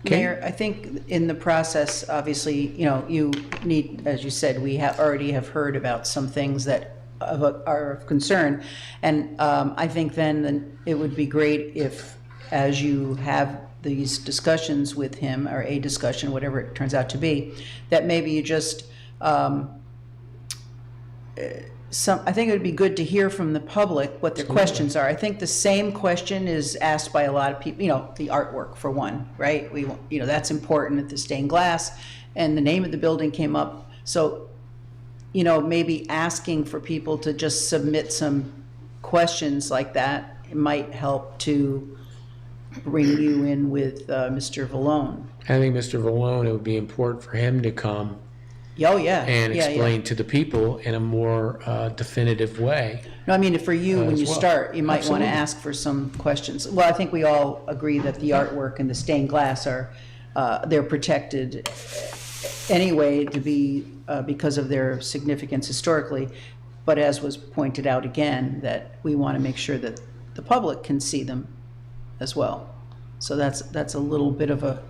Mayor, I think in the process, obviously, you need, as you said, we already have heard about some things that are of concern. And I think then it would be great if, as you have these discussions with him, or a discussion, whatever it turns out to be, that maybe you just, I think it would be good to hear from the public what their questions are. I think the same question is asked by a lot of people, the artwork for one, right? That's important at the stained glass, and the name of the building came up. So, maybe asking for people to just submit some questions like that, it might help to bring you in with Mr. Vallone. I think Mr. Vallone, it would be important for him to come Oh, yeah. and Yeah, explain to the people in a more definitive way. No, I mean, for you, when as you well. start, you might want Absolutely. to ask for some questions. Well, I think we all agree that the artwork and the stained glass are, they're protected anyway to be, because of their significance historically. But as was pointed out again, that we want to make sure that the public can see them as well. So that's a little bit of a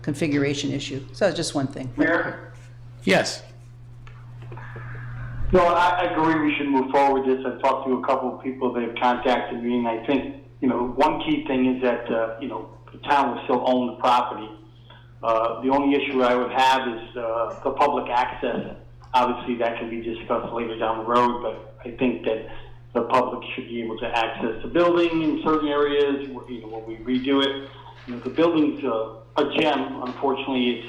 configuration issue. So that's just one thing. Mayor? Yes. No, I agree we should move forward with this. I've talked to a couple of people that have contacted me, and I think, one key thing is that, the town will still own the property. The only issue I would have is the public access. Obviously, that can be discussed later down the road, but I think that the public should be able to access the building in certain areas, when we redo it. The building's a gem. Unfortunately, it's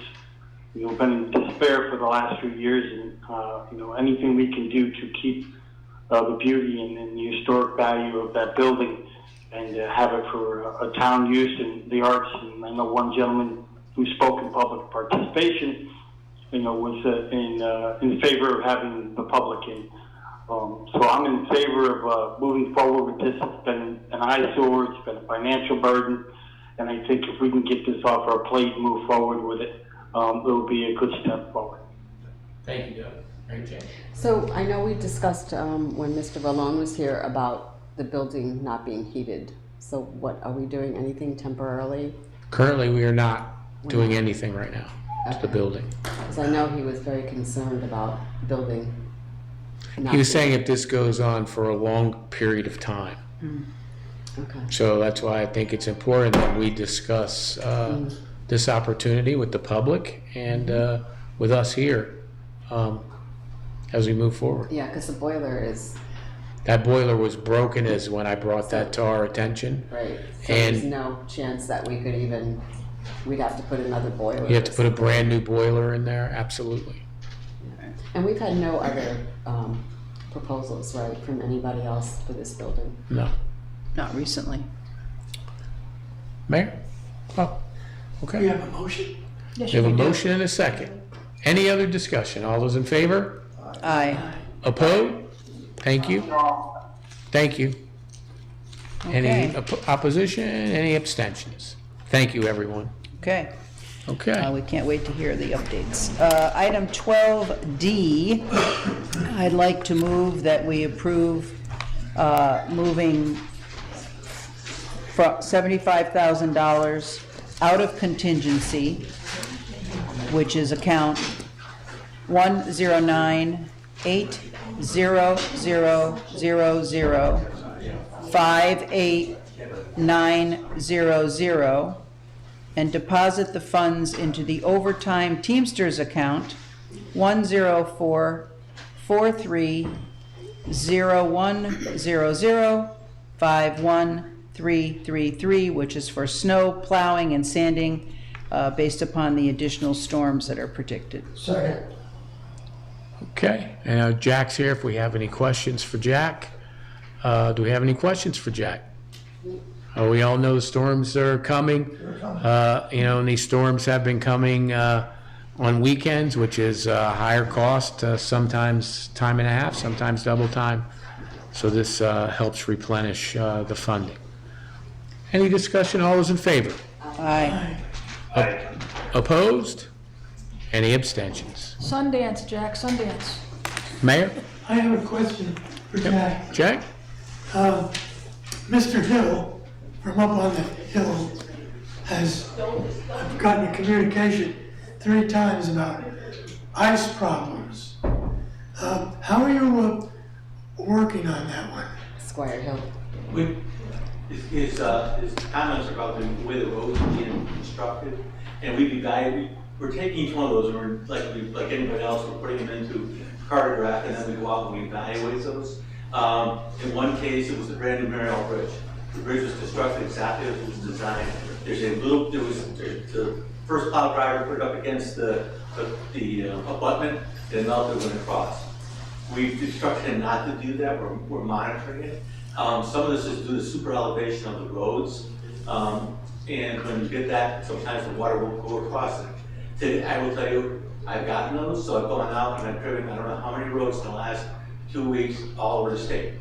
been in despair for the last few years, and anything we can do to keep the beauty and the historic value of that building and have it for a town use and the arts. And I know one gentleman who spoke in public participation, was in favor of having the public in. So I'm in favor of moving forward with this. It's been an eyesore, it's been a financial burden, and I think if we can get this off our plate and move forward with it, it'll be a good step forward. Thank you, Doug. Mary Jane. So I know we discussed when Mr. Vallone was here about the building not being heated. So what, are we doing anything temporarily? Currently, we are not doing anything right now to the building. Because I know he was very concerned about building. He was saying if this goes on for a long period of time. Okay. So that's why I think it's important that we discuss this opportunity with the public and with us here as we move forward. Yeah, because the boiler is, That boiler was broken as when I brought that to our attention. right, so And there's no chance that we could even, we'd have to put another boiler. you have to or put a something. brand new boiler in there, absolutely. And we've had no other proposals, right, from anybody else for this building? No. Not recently. Mayor? Oh, okay. We have a motion? We have a motion and a second. Any other discussion? All those in favor? Aye. Opposed? Thank you. Thank you. Any Okay. opposition? Any abstentions? Thank you, everyone. Okay. Okay. We can't wait to hear the updates. Item 12D, I'd like to move that we approve moving $75,000 out of contingency, which is account 109-800-00-58900, and deposit the funds into the overtime Teamsters account 104-43-0100-51333, which is for snow plowing and sanding based upon the additional storms that are predicted. Second. Okay, and Jack's here if we have any questions for Jack. Do we have any questions for Jack? We all know the storms are coming, and these storms have been coming on weekends, which is higher cost, sometimes time and a half, sometimes double time. So this helps replenish the funding. Any discussion? All those in favor? Aye. Opposed? Any abstentions? Sundance, Jack, Sundance. Mayor? I have a question for Jack. Jack? Mr. Hill, from up on the hill, has gotten a communication 3 times about ice problems. How are you working on that one? Squire Hill. His comments about the way the roads are being constructed, and we're taking each one of those, and we're like anybody else, we're putting them into cartograph, and then we go out and we evaluate those. In one case, it was the brand new Mariel Bridge. The bridge was constructed exactly as it was designed. The first plow driver put it up against the abutment, and melted when it crossed. We've instructed not to do that. We're monitoring it. Some of this is due to super elevation of the roads, and when you get that, sometimes the water will go across it. I will tell you, I've gotten those, so I've gone out and I've driven I don't know how many roads in the last 2 weeks all over the state.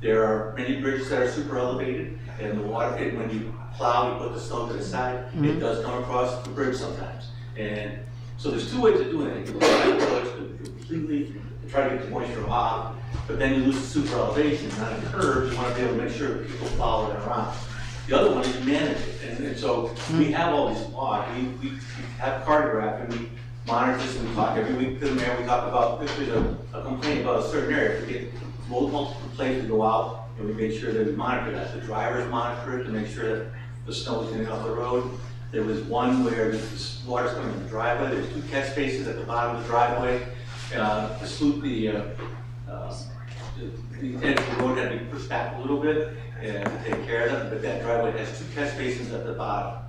There are many bridges that are super elevated, and the water, when you plow, you put the snow to the side, it does come across the bridge sometimes. And so there's 2 ways of doing it. You can completely try to get the moisture off, but then you lose the super elevation. On a curve, you want to be able to make sure that people follow it around. The other one is you manage it, and so we have all these laws. We have cartograph, and we monitor this, and we talk every week to the mayor. We talk about if there's a complaint about a certain area. If we get multiple complaints, we go out and we make sure that we monitor that. The drivers monitor it to make sure that the snow is getting off the road. There was one where the water's coming in the driveway. There's 2 catch spaces at the bottom of the driveway. The edge of the road had to be pushed back a little bit to take care of them, but that driveway has 2 catch basins at the bottom.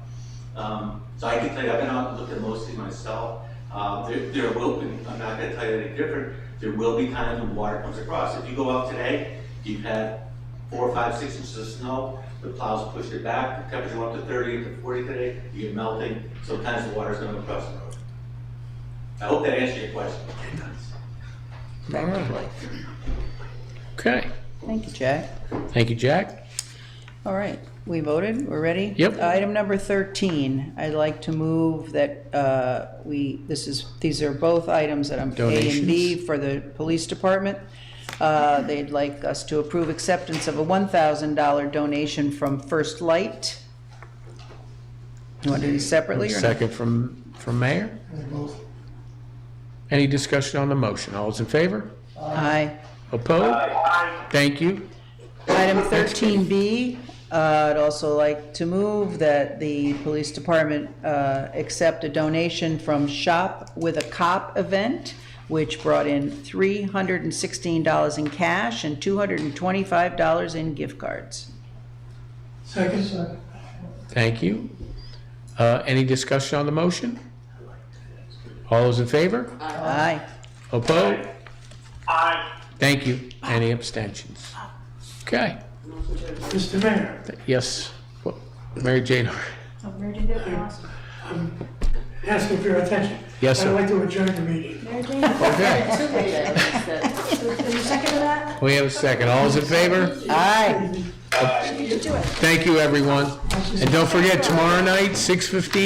So I can tell you, I've been out and looked at most of these myself. There will be, I'm not going to tell you anything different, there will be times when water comes across. If you go out today, you've had 4, 5, 6 inches of snow, the plows pushed it back, the temperature went up to 30 to 40 today, you get melting, sometimes the water's going to cross the road. I hope that answers your question. Okay. Thank you, Jack. Thank you, Jack. All right, we voted, we're ready? Yep. Item number 13, I'd like to move that these are both items that I'm A and B for the police department. They'd like us to approve acceptance of a $1,000 donation from First Light. You want to do these separately or not? Second from Mayor. Any discussion on the motion? All those in favor? Aye. Opposed? Thank you. Item 13B, I'd also like to move that the police department accept a donation from Shop with a Cop event, which brought in $316 in cash and $225 in gift cards. Second. Thank you. Any discussion on the motion? All those in favor? Aye. Opposed? Aye. Thank you. Any abstentions? Okay. Mr. Mayor, Yes. Mary Jane. Oh, Mary Jane did it awesome. I'm asking for your attention. Yes, sir. I'd like to adjourn the meeting. Mary Jane? Okay. Is there a second to that? We have a second. All those in favor? Aye. You do it. Thank you, everyone. And don't forget, tomorrow night, 6:15.